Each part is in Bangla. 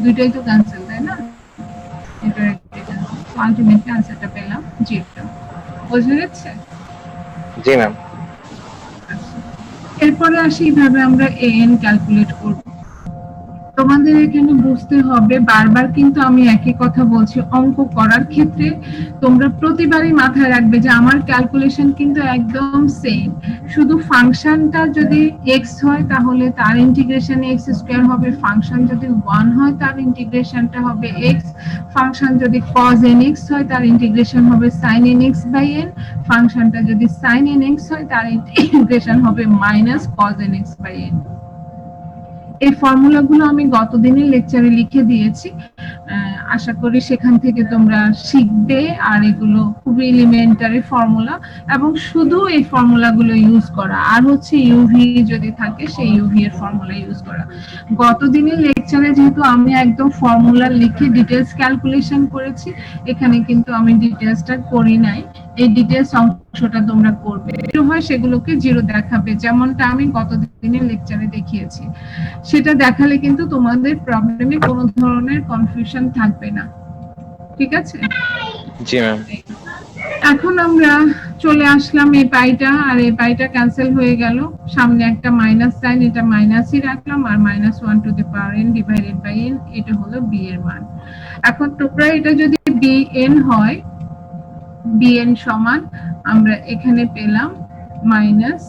দুইটাই তো ক্যান্সেল, তাই না? এটা আলটিমেটলি আনসারটা পেলাম 0। বুঝে গেছে? জি ম্যাম। এরপরে আসি এইভাবে আমরা an ক্যালকুলেট করব। তোমাদের এখানে বুঝতে হবে, বারবার কিন্তু আমি একই কথা বলছি, অঙ্ক করার ক্ষেত্রে তোমরা প্রতিবারই মাথায় রাখবে যে আমার ক্যালকুলেশন কিন্তু একদম সেম। শুধু ফাংশনটা যদি x হয় তাহলে তার ইন্টিগ্রেশন x স্কয়ার হবে, ফাংশন যদি 1 হয় তার ইন্টিগ্রেশনটা হবে x, ফাংশন যদি cos nx হয় তার ইন্টিগ্রেশন হবে sin nx বাই n, ফাংশনটা যদি sin nx হয় তার ইন্টিগ্রেশন হবে minus cos nx by n। এই ফর্মুলাগুলো আমি গতদিনের লেকচারে লিখে দিয়েছি, আশা করি সেখান থেকে তোমরা শিখবে। আর এগুলো খুবই এলিমেন্টারি ফর্মুলা, এবং শুধু এই ফর্মুলাগুলো ইউজ করা, আর হচ্ছে ইউভি যদি থাকে সেই ইউভি এর ফর্মুলা ইউজ করা। গতদিনের লেকচারে যেহেতু আমি একদম ফর্মুলা লিখে ডিটেইলস ক্যালকুলেশন করেছি, এখানে কিন্তু আমি ডিটেইলসটা করি নাই। এই ডিটেইলস অংশটা তোমরা করবে, হয় সেগুলোকে জিরো দেখাবে, যেমনটা আমি গতদিনের লেকচারে দেখিয়েছি। সেটা দেখালে কিন্তু তোমাদের প্রবলেমে কোনো ধরনের কনফিউশন থাকবে না। ঠিক আছে? জি ম্যাম। এখন আমরা চলে আসলাম এই পাইটা, আর এই পাইটা ক্যান্সেল হয়ে গেল, সামনে একটা মাইনাস সাইন, এটা মাইনাসই রাখলাম, আর -1 to the power n divided by n, এটা হলো b এর মান। এখন তোমরা এটা যদি bn হয়, bn সমান আমরা এখানে পেলাম মাইনাস,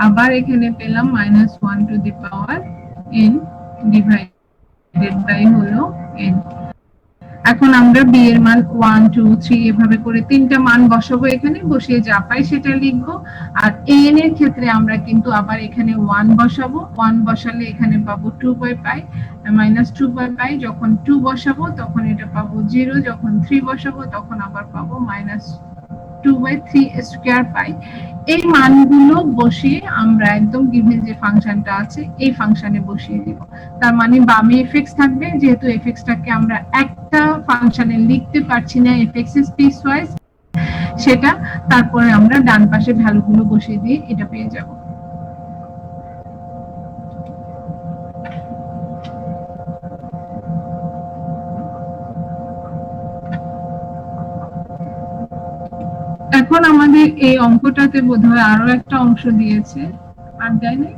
আবার এখানে পেলাম -1 to the power n divided by হলো n। এখন আমরা b এর মান 1 2 3 এভাবে করে তিনটা মান বসাবো, এখানে বসিয়ে যা পাই সেটা লিখবো। আর an এর ক্ষেত্রে আমরা কিন্তু আবার এখানে 1 বসাবো, 1 বসালে এখানে পাবো 2/পাই -2/পাই। যখন 2 বসাবো তখন এটা পাবো 0, যখন 3 বসাবো তখন আবার পাবো -2/3 স্কয়ার পাই। এই মানগুলো বসিয়ে আমরা একদম গিভেন যে ফাংশনটা আছে এই ফাংশনে বসিয়ে দিব। তার মানে বামে fx থাকবে, যেহেতু fx টাকে আমরা একটা ফাংশনে লিখতে পারছি না, fx ইজ পিসওয়াইজ, সেটা তারপরে আমরা ডান পাশে ভ্যালুগুলো বসিয়ে দিয়ে এটা পেয়ে যাব। এখন আমাদের এই অঙ্কটাতে বোধহয় আরো একটা অংশ দিয়েছে, আর দেয় নাই?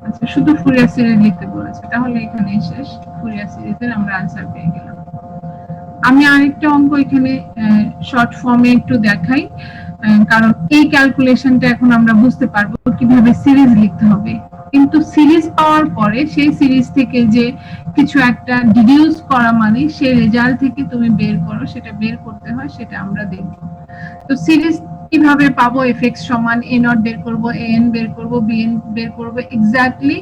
আচ্ছা, শুধু ফুরিয়ার সিরিজ লিখতে বলেছে, তাহলে এখানে শেষ। ফুরিয়ার সিরিজের আমরা আনসার পেয়ে গেলাম। আমি আরেকটা অঙ্ক এখানে শর্ট ফর্মে একটু দেখাই, কারণ এই ক্যালকুলেশনটা এখন আমরা বুঝতে পারবো কিভাবে সিরিজ লিখতে হবে। কিন্তু সিরিজ পাওয়ার পরে সেই সিরিজ থেকে যে কিছু একটা ডিডিউস করা, মানে সেই রেজাল্ট থেকে তুমি বের করো, সেটা বের করতে হয়, সেটা আমরা দেখব। তো সিরিজ কিভাবে পাবো? fx সমান a নট বের করব, an বের করব, bn বের করব, এক্স্যাক্টলি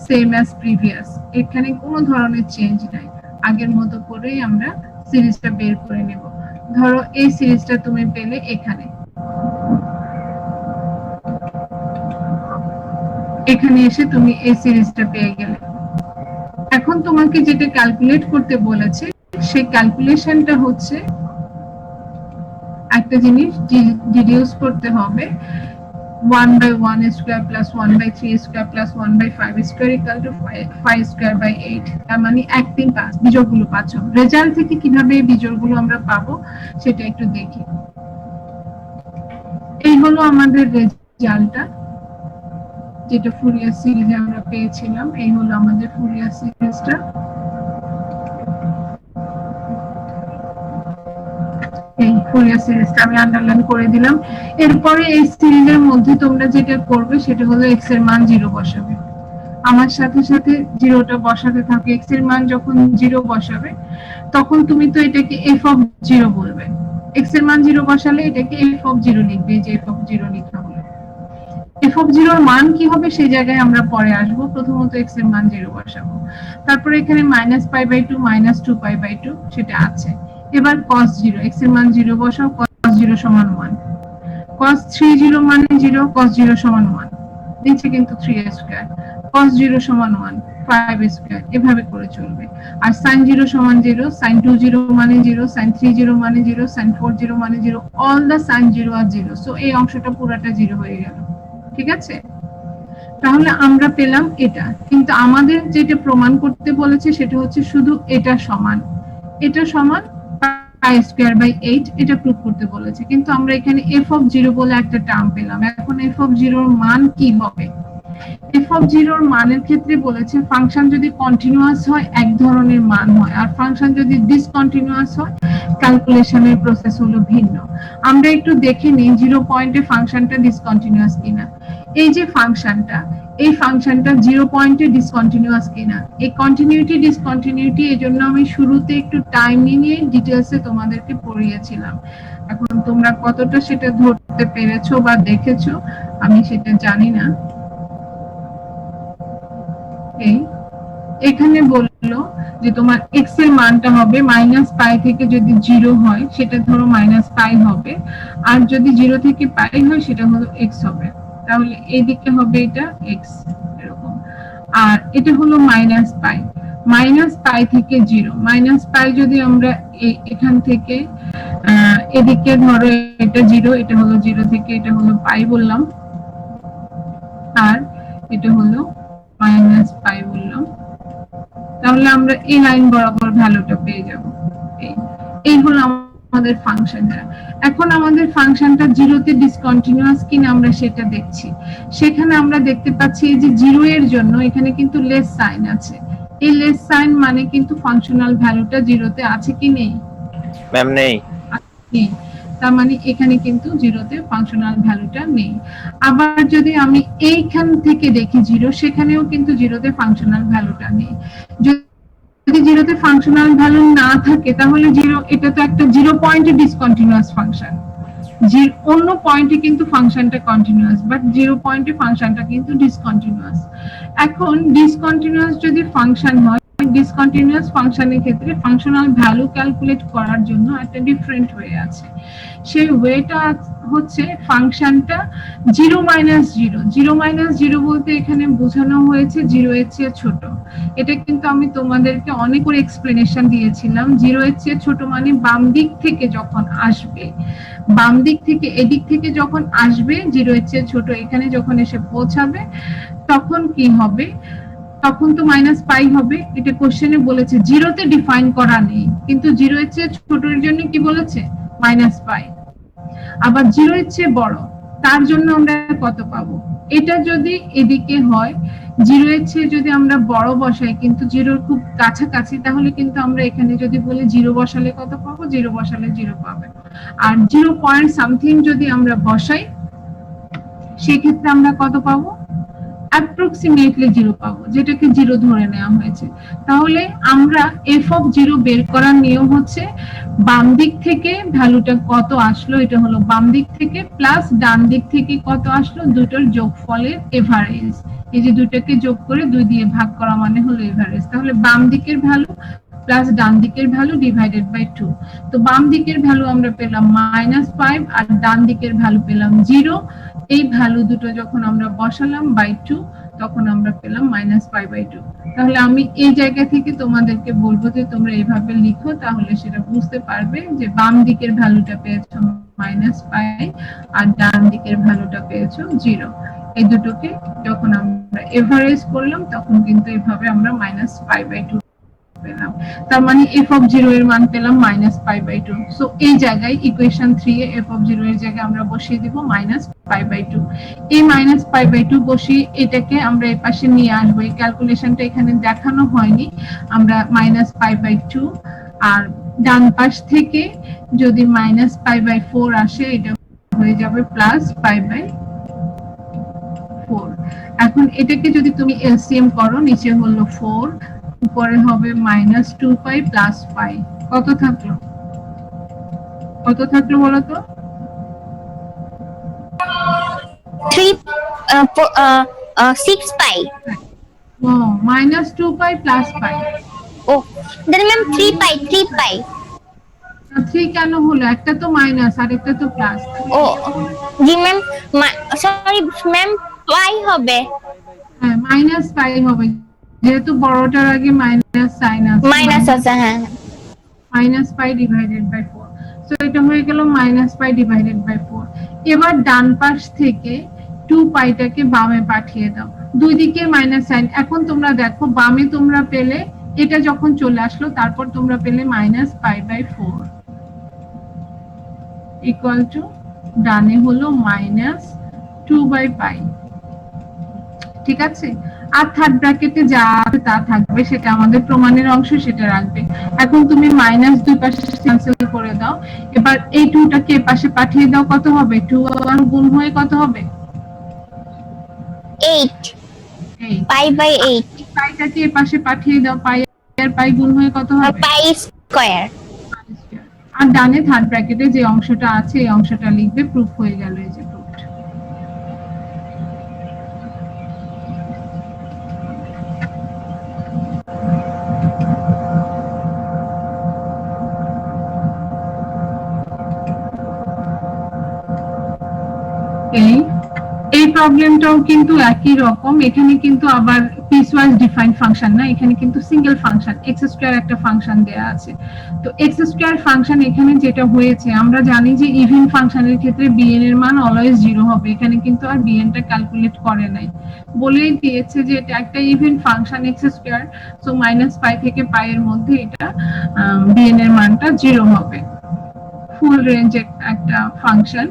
সেম অ্যাজ প্রিভিয়াস। এখানে কোনো ধরনের চেঞ্জ নাই, আগের মতো করেই আমরা সিরিজটা বের করে নেব। ধরো এই সিরিজটা তুমি পেলে এখানে, এখানে এসে তুমি এই সিরিজটা পেয়ে গেলে। এখন তোমাকে যেটা ক্যালকুলেট করতে বলেছে সেই ক্যালকুলেশনটা হচ্ছে একটা জিনিস ডিডিউস করতে হবে, 1/1 square plus 1/3 square plus 1/5 square equal to 5 square by 8। তার মানে 1 3 5 বিজোড়গুলো পাচ্ছ। রেজাল্ট থেকে কিভাবে এই বিজোড়গুলো আমরা পাবো সেটা একটু দেখি। এই হলো আমাদের রেজাল্টটা, যেটা ফুরিয়ার সিরিজে আমরা পেয়েছিলাম। এই হলো আমাদের ফুরিয়ার সিরিজটা। এই ফুরিয়ার সিরিজটা আমি আন্ডারলাইন করে দিলাম। এরপরে এই সিরিজের মধ্যে তোমরা যেটা করবে সেটা হলো x এর মান 0 বসাবে। আমার সাথে সাথে জিরোটা বসাতে থাকো। x এর মান যখন 0 বসাবে তখন তুমি তো এটাকে f অফ 0 বলবে। x এর মান 0 বসালে এটাকে f অফ 0 লিখবে, যে f অফ 0 লিখা হলো। f অফ 0 এর মান কি হবে সেই জায়গায় আমরা পরে আসব, প্রথমত x এর মান 0 বসাবো। তারপরে এখানে -π/2 -2π/2 সেটা আছে। এবার cos 0, x এর মান 0 বসাও, cos 0 সমান 1, cos 30 মানে 0, cos 0 সমান 1, নিচে কিন্তু 3 স্কয়ার, cos 0 সমান 1, 5 স্কয়ার, এভাবে করে চলবে। আর sin 0 সমান 0, sin 20 মানে 0, sin 30 মানে 0, sin 40 মানে 0, অল দা sin 0 আর 0, সো এই অংশটা পুরোটা 0 হয়ে গেল। ঠিক আছে? তাহলে আমরা পেলাম এটা, কিন্তু আমাদের যেটা প্রমাণ করতে বলেছে সেটা হচ্ছে শুধু এটা সমান পাই স্কয়ার বাই 8, এটা প্রুভ করতে বলেছে। কিন্তু আমরা এখানে এফ অফ 0 বলে একটা টার্ম পেলাম। এখন এফ অফ 0 এর মান কি হবে? এফ অফ 0 এর মানের ক্ষেত্রে বলেছে ফাংশন যদি কন্টিনিউয়াস হয় এক ধরনের মান হয়, আর ফাংশন যদি ডিসকন্টিনিউয়াস হয় ক্যালকুলেশনের প্রসেস হলো ভিন্ন। আমরা একটু দেখে নিই 0 পয়েন্টে ফাংশনটা ডিসকন্টিনিউয়াস কিনা। এই যে ফাংশনটা, এই ফাংশনটা 0 পয়েন্টে ডিসকন্টিনিউয়াস কিনা। এই কন্টিনিউটি ডিসকন্টিনিউটি এজন্য আমি শুরুতে একটু টাইম নিয়ে ডিটেইলসে তোমাদেরকে পড়িয়েছিলাম। এখন তোমরা কতটা সেটা ধরতে পেরেছো বা দেখেছো আমি সেটা জানি না। এখানে বললো যে তোমার এক্স এর মানটা হবে মাইনাস পাই থেকে যদি 0 হয় সেটা ধরো মাইনাস পাই হবে, আর যদি 0 থেকে পাই হয় সেটা হলো এক্স হবে। তাহলে এইদিকে হবে এটা এক্স এরকম, আর এটা হলো মাইনাস পাই থেকে 0। মাইনাস পাই যদি আমরা এখান থেকে এদিকে ধরো এটা 0, এটা হলো 0 থেকে এটা হলো পাই বললাম, আর এটা হলো মাইনাস পাই বললাম। তাহলে আমরা এই লাইন বরাবর ভ্যালুটা পেয়ে যাব। এই হলো আমাদের ফাংশনটা। এখন আমাদের ফাংশনটা 0 তে ডিসকন্টিনিউয়াস কিনা আমরা সেটা দেখছি। সেখানে আমরা দেখতে পাচ্ছি যে 0 এর জন্য এখানে কিন্তু লেস সাইন আছে। এই লেস সাইন মানে কিন্তু ফাংশনাল ভ্যালুটা 0 তে আছে কি নেই? ম্যাম নেই। তার মানে এখানে কিন্তু 0 তে ফাংশনাল ভ্যালুটা নেই। আবার যদি আমি এইখান থেকে দেখি 0, সেখানেও কিন্তু 0 তে ফাংশনাল ভ্যালুটা নেই। যদি 0 তে ফাংশনাল ভ্যালু না থাকে তাহলে 0, এটা তো একটা 0 পয়েন্টে ডিসকন্টিনিউয়াস ফাংশন। অন্য পয়েন্টে কিন্তু ফাংশনটা কন্টিনিউয়াস, বাট 0 পয়েন্টে ফাংশনটা কিন্তু ডিসকন্টিনিউয়াস। এখন ডিসকন্টিনিউয়াস যদি ফাংশন হয়, ডিসকন্টিনিউয়াস ফাংশনের ক্ষেত্রে ফাংশনাল ভ্যালু ক্যালকুলেট করার জন্য একটা ডিফারেন্ট ওয়ে আছে। সেই ওয়েটা হচ্ছে ফাংশনটা 0 মাইনাস 0 বলতে এখানে বোঝানো হয়েছে 0 এর চেয়ে ছোট। এটা কিন্তু আমি তোমাদেরকে অনেক করে এক্সপ্লেনেশন দিয়েছিলাম। 0 এর চেয়ে ছোট মানে বাম দিক থেকে যখন আসবে, বাম দিক থেকে এদিক থেকে যখন আসবে 0 এর চেয়ে ছোট, এখানে যখন এসে পৌঁছাবে তখন কি হবে? তখন তো মাইনাস পাই হবে। এটা কোশ্চেনে বলেছে, 0 তে ডিফাইন করা নেই, কিন্তু 0 এর চেয়ে ছোটর জন্য কি বলেছে? মাইনাস পাই। আবার 0 এর চেয়ে বড়, তার জন্য আমরা কত পাবো? এটা যদি এদিকে হয় 0 এর চেয়ে যদি আমরা বড় বসাই কিন্তু 0 খুব কাছাকাছি, তাহলে কিন্তু আমরা এখানে যদি বলি 0 বসালে কত পাবো? 0 বসালে 0 পাবে। আর 0 পয়েন্ট সামথিং যদি আমরা বসাই সেক্ষেত্রে আমরা কত পাবো? অ্যাপ্রক্সিমেটলি 0 পাবো, যেটাকে 0 ধরে নেওয়া হয়েছে। তাহলে আমরা এফ অফ 0 বের করার নিয়ম হচ্ছে বাম দিক থেকে ভ্যালুটা কত আসলো, এটা হলো বাম দিক থেকে, প্লাস ডান দিক থেকে কত আসলো, দুটোর যোগফলের এভারেজ। এই যে দুটোকে যোগ করে 2 দিয়ে ভাগ করা মানে হলো এভারেজ। তাহলে বাম দিকের ভ্যালু প্লাস ডান দিকের ভ্যালু ডিভাইডেড বাই 2। তো বাম দিকের ভ্যালু আমরা পেলাম -5 আর ডান দিকের ভ্যালু পেলাম 0। এই ভ্যালু দুটো যখন আমরা বসালাম বাই 2, তখন আমরা পেলাম -π/2। তাহলে আমি এই জায়গা থেকে তোমাদেরকে বলবো যে তোমরা এইভাবে লিখো, তাহলে সেটা বুঝতে পারবে যে বাম দিকের ভ্যালুটা পেয়েছো -π আর ডান দিকের ভ্যালুটা পেয়েছো 0। এই দুটোকে যখন আমরা এভারেজ করলাম তখন কিন্তু এইভাবে আমরা -π/2 পেলাম। তার মানে f of 0 এর মান পেলাম -π/2। সো এই জায়গায় ইকুয়েশন 3 এ f of 0 এর জায়গায় আমরা বসিয়ে দিব -π/2। এই -π/2 বসিয়ে এটাকে আমরা এই পাশে নিয়ে আসব। এই ক্যালকুলেশনটা এখানে দেখানো হয়নি। আমরা -π/2 আর ডান পাশ থেকে যদি -π/4 আসে এটা হয়ে যাবে +π/4। এখন এটাকে যদি তুমি এলসিএম করো, নিচে হলো 4, উপরে হবে -2π প্লাস পাই। কত থাকলো বলো তো? 6π। ও -2π প্লাস পাই। ও then ম্যাম 3π। 3 কেন হলো? একটা তো মাইনাস আর একটা তো প্লাস। ও জি ম্যাম, সরি ম্যাম, পাই হবে। হ্যাঁ -পাই হবে, যেহেতু বড়টার আগে মাইনাস সাইন আছে। মাইনাস আছে, হ্যাঁ। -π ডিভাইডেড বাই 4। সো এটা হয়ে গেল -π ডিভাইডেড বাই 4। এবার ডান পাশ থেকে 2πটাকে বামে পাঠিয়ে দাও। দুই দিকে মাইনাস সাইন। এখন তোমরা দেখো বামে তোমরা পেলে এটা যখন চলে আসলো, তারপর তোমরা পেলে -π/4 ইকুয়াল টু ডানে হলো -2/π। ঠিক আছে, আর থার্ড ব্র্যাকেটে যা আছে তা থাকবে, সেটা আমাদের প্রমাণের অংশ, সেটা রাখবে। এখন তুমি মাইনাস দুই পাশে ক্যান্সেল করে দাও। এবার এই 2টাকে এ পাশে পাঠিয়ে দাও, কত হবে? 2 আর গুণ হয়ে কত হবে? 8 8। π/8 পাইটাকে এ পাশে পাঠিয়ে দাও, পাই আর পাই গুণ হয়ে কত আর হবে? π স্কয়ার। আর ডানে থার্ড ব্র্যাকেটে যে অংশটা আছে এই অংশটা লিখবে, প্রুফ হয়ে গেল। এই যে প্রুফ। এই প্রবলেমটাও কিন্তু একই রকম। এখানে কিন্তু আবার পিসওয়াইজ ডিফাইন্ড ফাংশন না, এখানে কিন্তু সিঙ্গেল ফাংশন এক্স স্কয়ার একটা ফাংশন দেয়া আছে। তো এক্স স্কয়ার ফাংশন এখানে যেটা হয়েছে, আমরা জানি যে ইভেন ফাংশনের ক্ষেত্রে bn এর মান অলওয়েজ 0 হবে। এখানে কিন্তু আর bn টা ক্যালকুলেট করে নাই, বলেই দিয়েছে যে এটা একটা even function x square, so -π থেকে π এর মধ্যে এটা bn এর মানটা 0 হবে। ফুল রেঞ্জ একটা ফাংশন।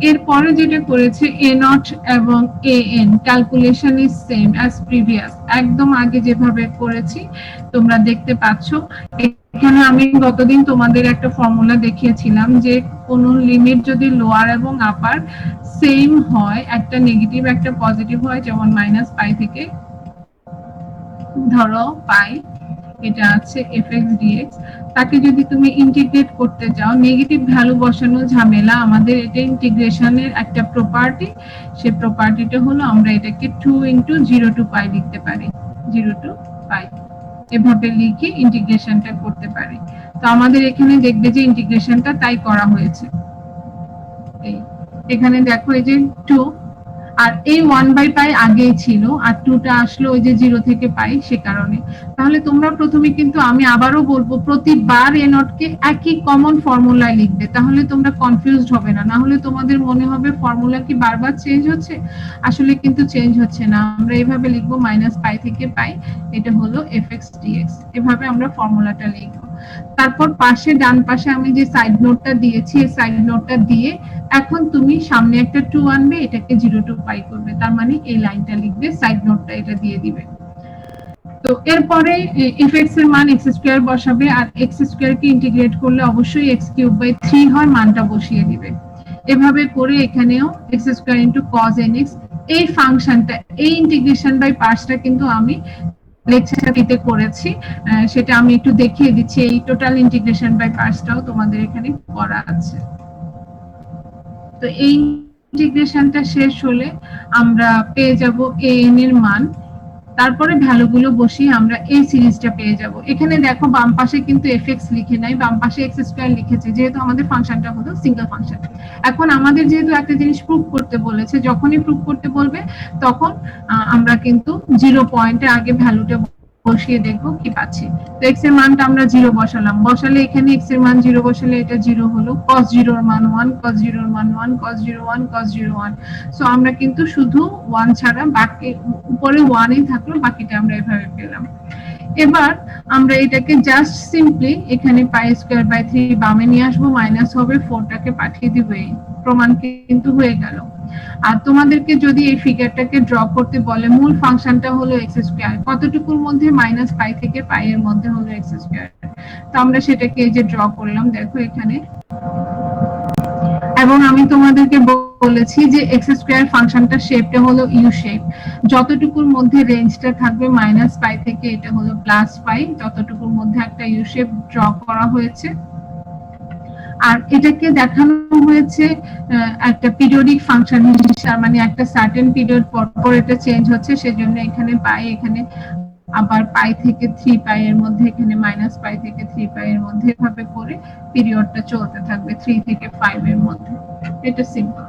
এরপরে যেটা করেছে a0 এবং an calculation is same as previous, একদম আগে যেভাবে করেছি তোমরা দেখতে পাচ্ছ। এখানে আমি গতদিন তোমাদের একটা ফর্মুলা দেখিয়েছিলাম যে কোন লিমিট যদি লোয়ার এবং আপার সেম হয়, একটা নেগেটিভ একটা পজিটিভ হয়, যেমন -π থেকে ধরো π, এটা আছে fx dx, তাকে যদি তুমি ইন্টিগ্রেট করতে যাও, নেগেটিভ ভ্যালু বসানো ঝামেলা, আমাদের এটা ইন্টিগ্রেশনের একটা প্রপার্টি। সেই প্রপার্টিটা হলো আমরা এটাকে 2 * 0 to π লিখতে পারি, 0 to π এভাবে লিখে ইন্টিগ্রেশনটা করতে পারি। তো আমাদের এখানে দেখবে যে ইন্টিগ্রেশনটা তাই করা হয়েছে। এখানে দেখো এই যে 2, আর এই 1/π আগেই ছিল, আর 2টা আসলো ওই যে 0 থেকে π, সে কারণে। তাহলে তোমরা প্রথমে কিন্তু, আমি আবারও বলবো, প্রতিবার a নট কে একই কমন ফর্মুলায় লিখবে, তাহলে তোমরা কনফিউজড হবে না। না হলে তোমাদের মনে হবে ফর্মুলা কি বারবার চেঞ্জ হচ্ছে, আসলে কিন্তু চেঞ্জ হচ্ছে না। আমরা এইভাবে লিখবো -π থেকে π, এটা হলো fx dx, এভাবে আমরা ফর্মুলাটা লিখবো। তারপর পাশে ডান পাশে আমি যে সাইড নোটটা দিয়েছি, এই সাইড নোটটা দিয়ে এখন তুমি সামনে একটা 2 আনবে, এটাকে 0 to π করবে, তার মানে এই লাইনটা লিখবে, সাইড নোটটা এটা দিয়ে দিবে। তো এরপরে fx এর মান x স্কয়ার বসাবে, আর x স্কয়ার কে ইন্টিগ্রেট করলে অবশ্যই x³/3 হয়, মানটা বসিয়ে দিবে। এভাবে করে এখানেও x² * cos nx, এই ফাংশনটা, এই ইন্টিগ্রেশন বাই পার্টসটা কিন্তু আমি লেকচারটিতে করেছি, সেটা আমি একটু দেখিয়ে দিচ্ছি। এই টোটাল ইন্টিগ্রেশন বাই পার্টসটাও তোমাদের এখানে করা আছে। তো এই ইন্টিগ্রেশনটা শেষ হলে আমরা পেয়ে যাব an এর মান, তারপরে ভ্যালুগুলো বসিয়ে আমরা এই সিরিজটা পেয়ে যাব। এখানে দেখো বাম পাশে কিন্তু fx লিখে নাই, বাম পাশে x² লিখেছে, যেহেতু আমাদের ফাংশনটা হলো সিঙ্গেল ফাংশন। এখন আমাদের যেহেতু একটা জিনিস প্রুফ করতে বলেছে, যখনই প্রুফ করতে বলবে তখন আমরা কিন্তু 0 পয়েন্টে আগে ভ্যালুটা বসিয়ে দেখবো কি পাচ্ছি। তো x এর মানটা আমরা 0 বসালাম, বসালে এখানে x এর মান 0 বসালে এটা 0 হলো, cos 0 এর মান 1, cos 0 এর মান 1, cos 0 1, cos 0 1। সো আমরা কিন্তু শুধু 1 ছাড়া বাকি উপরে 1ই থাকলো, বাকিটা আমরা এভাবে পেলাম। এবার আমরা এটাকে জাস্ট সিম্পলি এখানে π²/3 বামে নিয়ে আসবো, মাইনাস হবে, 4টাকে পাঠিয়ে দিবে, প্রমাণ কিন্তু হয়ে গেল। আর তোমাদেরকে যদি এই ফিগারটাকে ড্র করতে বলে, মূল ফাংশনটা হলো x², কতটুকুর মধ্যে? -π থেকে π এর মধ্যে হলো x²। তো আমরা সেটাকে এই যে ড্র করলাম, দেখো এখানে। এবং আমি তোমাদেরকে বলেছি যে x² ফাংশনটা শেপটা হলো ইউ শেপ, যতটুকুর মধ্যে রেঞ্জটা থাকবে -π থেকে এটা হলো +π, ততটুকুর মধ্যে একটা ইউ শেপ ড্র করা হয়েছে। আর এটাকে দেখানো হয়েছে একটা পিরিয়ডিক ফাংশন হিসেবে, মানে একটা সার্টেন পিরিয়ড পর পর এটা চেঞ্জ হচ্ছে, সেজন্য এখানে π, এখানে আবার π থেকে 3π এর মধ্যে, এখানে -π থেকে 3π এর মধ্যে, এভাবে করে পিরিয়ডটা চলতে থাকবে 3 থেকে 5 এর মধ্যে। এটা সিম্পল।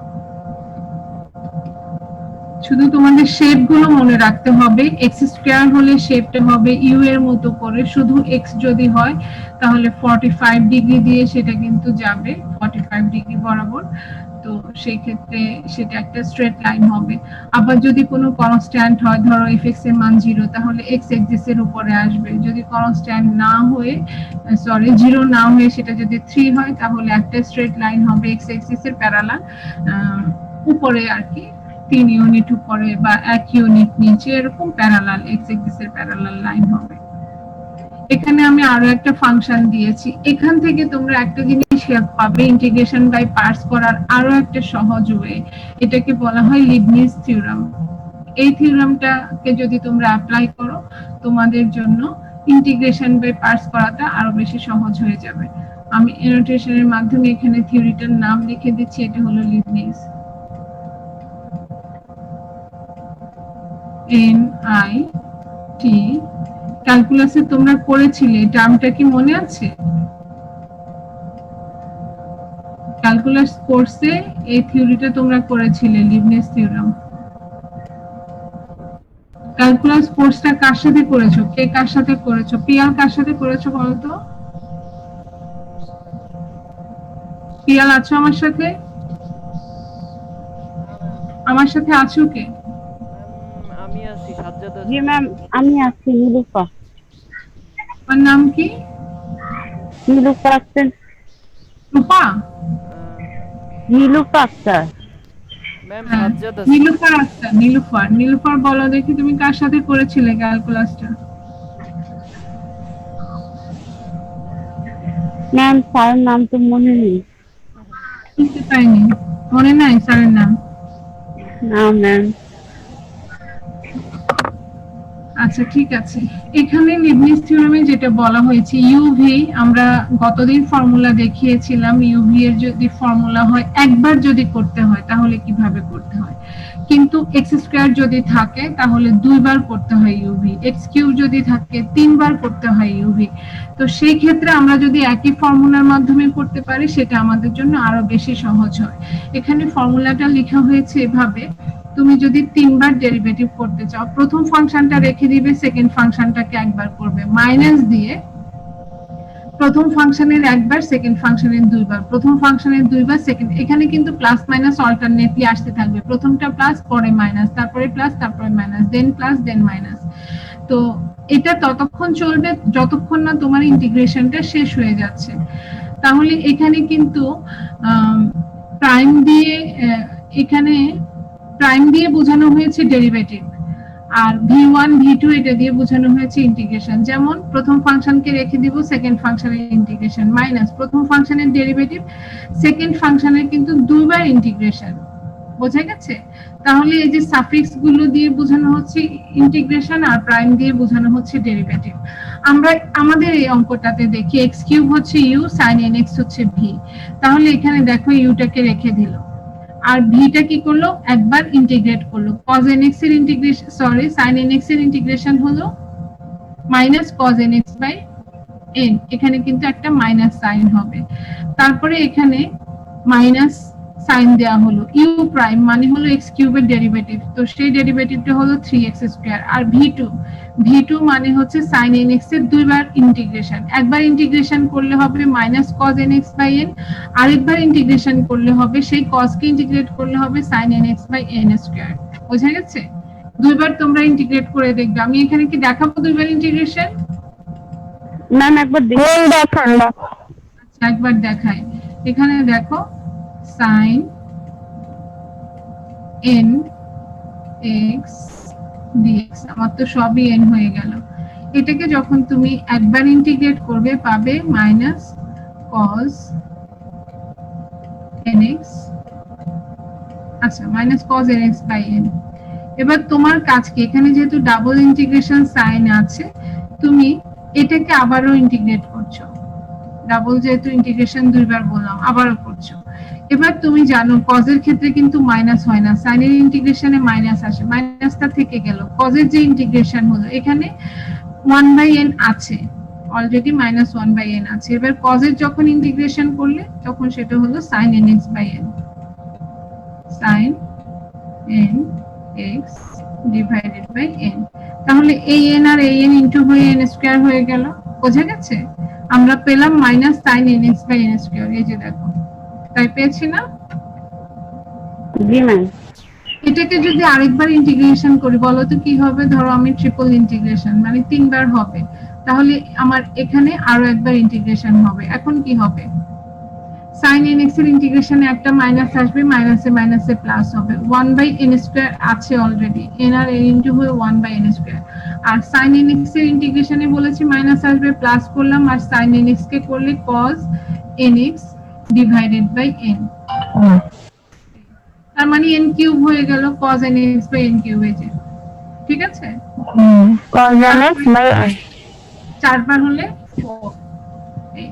শুধু তোমাদের শেপ গুলো মনে রাখতে হবে। এক্স স্কয়ার হলে শেপটা হবে ইউ এর মতো করে, শুধু এক্স যদি হয় তাহলে 45 ডিগ্রি দিয়ে সেটা কিন্তু যাবে 45 ডিগ্রি বরাবর। তো সেই ক্ষেত্রে সেটা একটা স্ট্রেট লাইন হবে। আবার যদি কোনো কনস্ট্যান্ট হয়, ধরো এফএক্স এর মান 0, তাহলে এক্স এক্সিস এর উপরে আসবে। যদি কনস্ট্যান্ট না হয়ে, সরি 0 না হয়ে সেটা যদি 3 হয়, তাহলে একটা স্ট্রেট লাইন হবে এক্স এক্সিস এর প্যারালাল উপরে আর কি, 3 ইউনিট উপরে বা 1 ইউনিট নিচে, এরকম প্যারালাল এক্স এক্সিস এর প্যারালাল লাইন হবে। এখানে আমি আরো একটা ফাংশন দিয়েছি। এখান থেকে তোমরা একটা জিনিস হেল্প পাবে ইন্টিগ্রেশন বাই পার্টস করার আরো একটা সহজ ওয়ে। এটাকে বলা হয় লিবনিজ থিওরাম। এই থিওরামটাকে যদি তোমরা অ্যাপ্লাই করো, তোমাদের জন্য ইন্টিগ্রেশন বাই পার্টস করাটা আরো বেশি সহজ হয়ে যাবে। আমি অ্যানোটেশনের মাধ্যমে এখানে থিওরিটার নাম লিখে দিচ্ছি, এটা হলো লিবনিজ, NIT। ক্যালকুলাসে তোমরা করেছিলে, টার্মটা কি মনে আছে? ক্যালকুলাস কোর্সে এই থিওরিটা তোমরা করেছিলে, লিবনিজ থিওরাম। ক্যালকুলাস কোর্সটা কার সাথে করেছো? কে কার সাথে করেছো? পিয়াল কার সাথে করেছো বলো তো? পিয়াল আছো আমার সাথে? আমার সাথে আছো কে? আমি আছি, সাজ্জাদ জি আছি। ম্যাম, আমি আছি নীলুফা। তোমার নাম কি? নীলুফা আক্তার। রূপা? নীলুফা আক্তার। ম্যাম হ্যাঁ, সাজ্জাদ আছি। নীলুফার আক্তার। নীলুফার, নীলুফার বলো দেখি তুমি কার সাথে করেছিলে ক্যালকুলাসটা? ম্যাম স্যারের নাম তো মনে নেই। শুনতে পাইনি, মনে নাই স্যারের নাম? না ম্যাম। আচ্ছা ঠিক আছে। এখানে লিবনিজ থিওরামে যেটা বলা হয়েছে, ইউভি আমরা গতদিন ফর্মুলা দেখিয়েছিলাম। ইউভি এর যদি ফর্মুলা হয় একবার যদি করতে হয় তাহলে কিভাবে করতে হয়, কিন্তু এক্স স্কয়ার যদি থাকে তাহলে দুইবার করতে হয় ইউভি, এক্স কিউব যদি থাকে তিনবার করতে হয় ইউভি। তো সেই ক্ষেত্রে আমরা যদি একই ফর্মুলার মাধ্যমে করতে পারি সেটা আমাদের জন্য আরো বেশি সহজ হয়। এখানে ফর্মুলাটা লেখা হয়েছে এভাবে, তুমি যদি তিনবার ডেরিভেটিভ করতে চাও, প্রথম ফাংশনটা রেখে দিবে, সেকেন্ড ফাংশনটাকে একবার করবে, মাইনাস দিয়ে প্রথম ফাংশনের একবার, সেকেন্ড ফাংশনের দুইবার, প্রথম ফাংশনের দুইবার, সেকেন্ড। এখানে কিন্তু প্লাস মাইনাস অল্টারনেটলি আসতে থাকবে, প্রথমটা প্লাস, পরে মাইনাস, তারপরে প্লাস, তারপরে মাইনাস, দেন প্লাস, দেন মাইনাস। তো এটা ততক্ষণ চলবে যতক্ষণ না তোমার ইন্টিগ্রেশনটা শেষ হয়ে যাচ্ছে। তাহলে এখানে কিন্তু প্রাইম দিয়ে, এখানে প্রাইম দিয়ে বোঝানো হয়েছে ডেরিভেটিভ, আর v1 v2 এটা দিয়ে বোঝানো হয়েছে ইন্টিগ্রেশন। যেমন প্রথম ফাংশনকে রেখে দিব, সেকেন্ড ফাংশনের ইন্টিগ্রেশন, মাইনাস প্রথম ফাংশনের ডেরিভেটিভ, সেকেন্ড ফাংশনের কিন্তু দুইবার ইন্টিগ্রেশন। বোঝা গেছে? তাহলে এই যে সাফিক্স গুলো দিয়ে বোঝানো হচ্ছে ইন্টিগ্রেশন, আর প্রাইম দিয়ে বোঝানো হচ্ছে ডেরিভেটিভ। আমরা আমাদের এই অঙ্কটাতে দেখি x কিউব হচ্ছে u, sin nx হচ্ছে v। তাহলে এখানে দেখো ইউটাকে রেখে দিল, আর ভিটা কি করলো, একবার ইন্টিগ্রেট করলো। cos nx এর ইন্টিগ্রেশন, সরি sin nx এর ইন্টিগ্রেশন হলো minus cos nx by n, এখানে কিন্তু একটা মাইনাস সাইন হবে। তারপরে এখানে মাইনাস সাইন দেয়া হলো, ইউ প্রাইম মানে হলো x কিউবের ডেরিভেটিভ, তো সেই ডেরিভেটিভটা হলো 3x স্কয়ার। আর v2 মানে হচ্ছে sin nx এর দুইবার ইন্টিগ্রেশন, একবার ইন্টিগ্রেশন করলে হবে minus cos nx by n, আরেকবার ইন্টিগ্রেশন করলে হবে সেই cos কে ইন্টিগ্রেট করলে হবে sin nx by n square. বোঝা গেছে? দুইবার তোমরা ইন্টিগ্রেট করে দেখবে। আমি এখানে কি দেখাবো দুইবার ইন্টিগ্রেশন? ম্যাম একবার দেখান না। আচ্ছা একবার দেখাই। এখানে দেখো sin nx dx, আমার তো সবই n হয়ে গেল। এটাকে যখন তুমি একবার ইন্টিগ্রেট করবে পাবে মাইনাস cos nx, আচ্ছা minus cos nx by n। এবার তোমার কাজ কি, এখানে যেহেতু ডাবল ইন্টিগ্রেশন সাইন আছে, তুমি এটাকে আবারও ইন্টিগ্রেট করছো, ডাবল যেহেতু ইন্টিগ্রেশন দুইবার বললাম, আবারও করছো। এবার তুমি জানো cos এর ক্ষেত্রে কিন্তু মাইনাস হয় না, sin এর ইন্টিগ্রেশনে মাইনাস আসে, মাইনাসটা থেকে গেল। cos এর যে ইন্টিগ্রেশন হলো এখানে 1/n আছে, অলরেডি মাইনাস 1/n আছে। এবার cos এর যখন ইন্টিগ্রেশন করলে তখন সেটা হলো sin nx/n, sin nx x divided by n। তাহলে এই n আর এই n ইনটু হয়ে n স্কয়ার হয়ে গেল, বোঝা গেছে? আমরা পেলাম minus sin nx by n square. এই যে দেখো, তাই পেয়েছি না? জি ম্যাম। এটাকে যদি আরেকবার ইন্টিগ্রেশন করি বলো তো কি হবে? ধরো আমি ট্রিপল ইন্টিগ্রেশন মানে 3 বার হবে, তাহলে আমার এখানে আরো একবার ইন্টিগ্রেশন হবে। এখন কি হবে? sin nx এর ইন্টিগ্রেশনে একটা মাইনাস আসবে, মাইনাসে মাইনাসে প্লাস হবে, 1 বাই n স্কয়ার আছে অলরেডি, n আর n ইনটু হয়ে 1 বাই n স্কয়ার। আর sin nx এর ইন্টিগ্রেশনে বলেছি মাইনাস আসবে, প্লাস করলাম, আর sin nx কে করলে cos nx divided by n। তার মানে n কিউব হয়ে গেল, cos nx by n cube. এই যে, ঠিক আছে? cos nx by n। 4 বার হলে 4। এই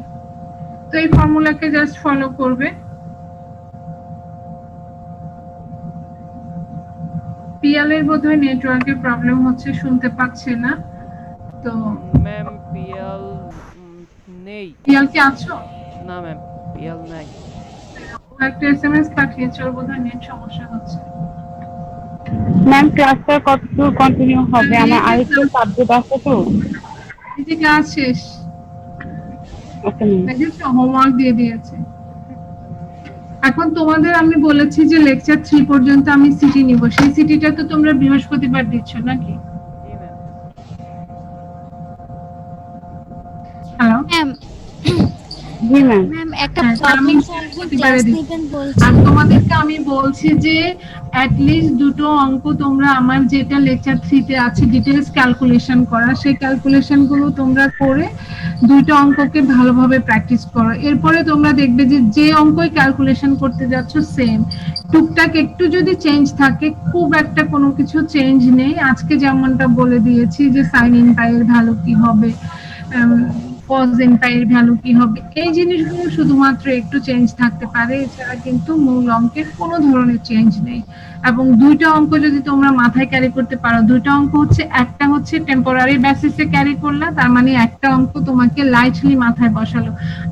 তো এই ফর্মুলাকে জাস্ট ফলো করবে। পিএল এর বোধহয় নেটওয়ার্কের প্রবলেম হচ্ছে, শুনতে পাচ্ছে না তো। ম্যাম পিএল নেই। পিএল কি আছো? না ম্যাম, পিএল নাই। একটা এসএমএস পাঠিয়েছে, ওর বোধহয় নেট সমস্যা হচ্ছে। ম্যাম ক্লাসটা কতদূর কন্টিনিউ হবে? আমার আরেকটা সাবজেক্ট আছে তো। এই যে ক্লাস শেষ, ওকে ম্যাম। দেখেছো হোমওয়ার্ক দিয়ে দিয়েছে। এখন তোমাদের আমি বলেছি যে লেকচার 3 পর্যন্ত আমি সিটি নিব, সেই সিটিটা তো তোমরা বৃহস্পতিবার দিচ্ছ নাকি? জি ম্যাম। হ্যালো জি ম্যাম। ম্যাম একটা হ্যাঁ, আমি প্রবলেম সলভিং প্রতিবারে ক্লাস দিচ্ছি। নেবেন বলছেন। আর তোমাদেরকে আমি বলছি যে অ্যাট লিস্ট দুটো অঙ্ক তোমরা আমার যেটা লেকচার 3 তে আছে ডিটেইলস ক্যালকুলেশন করা, সেই ক্যালকুলেশন গুলো তোমরা করে দুটো অঙ্ককে ভালোভাবে প্র্যাকটিস করো। এরপরে তোমরা দেখবে যে যে অঙ্কই ক্যালকুলেশন করতে যাচ্ছ সেম, টুকটাক একটু যদি চেঞ্জ থাকে, খুব একটা কোনো কিছু চেঞ্জ নেই। আজকে যেমনটা বলে দিয়েছি যে সাইন ইন পাই এর ভ্যালু কি হবে, cos n পাই এর ভ্যালু কি হবে, এই জিনিসগুলো শুধুমাত্র একটু চেঞ্জ থাকতে পারে, এছাড়া কিন্তু মূল অঙ্কের কোনো ধরনের চেঞ্জ নেই। এবং দুইটা অঙ্ক যদি তোমরা মাথায় ক্যারি করতে পারো, দুইটা অঙ্ক হচ্ছে, একটা হচ্ছে টেম্পোরারি বেসিসে ক্যারি করলা, তার মানে একটা অঙ্ক তোমাকে লাইটলি মাথায় বসালো,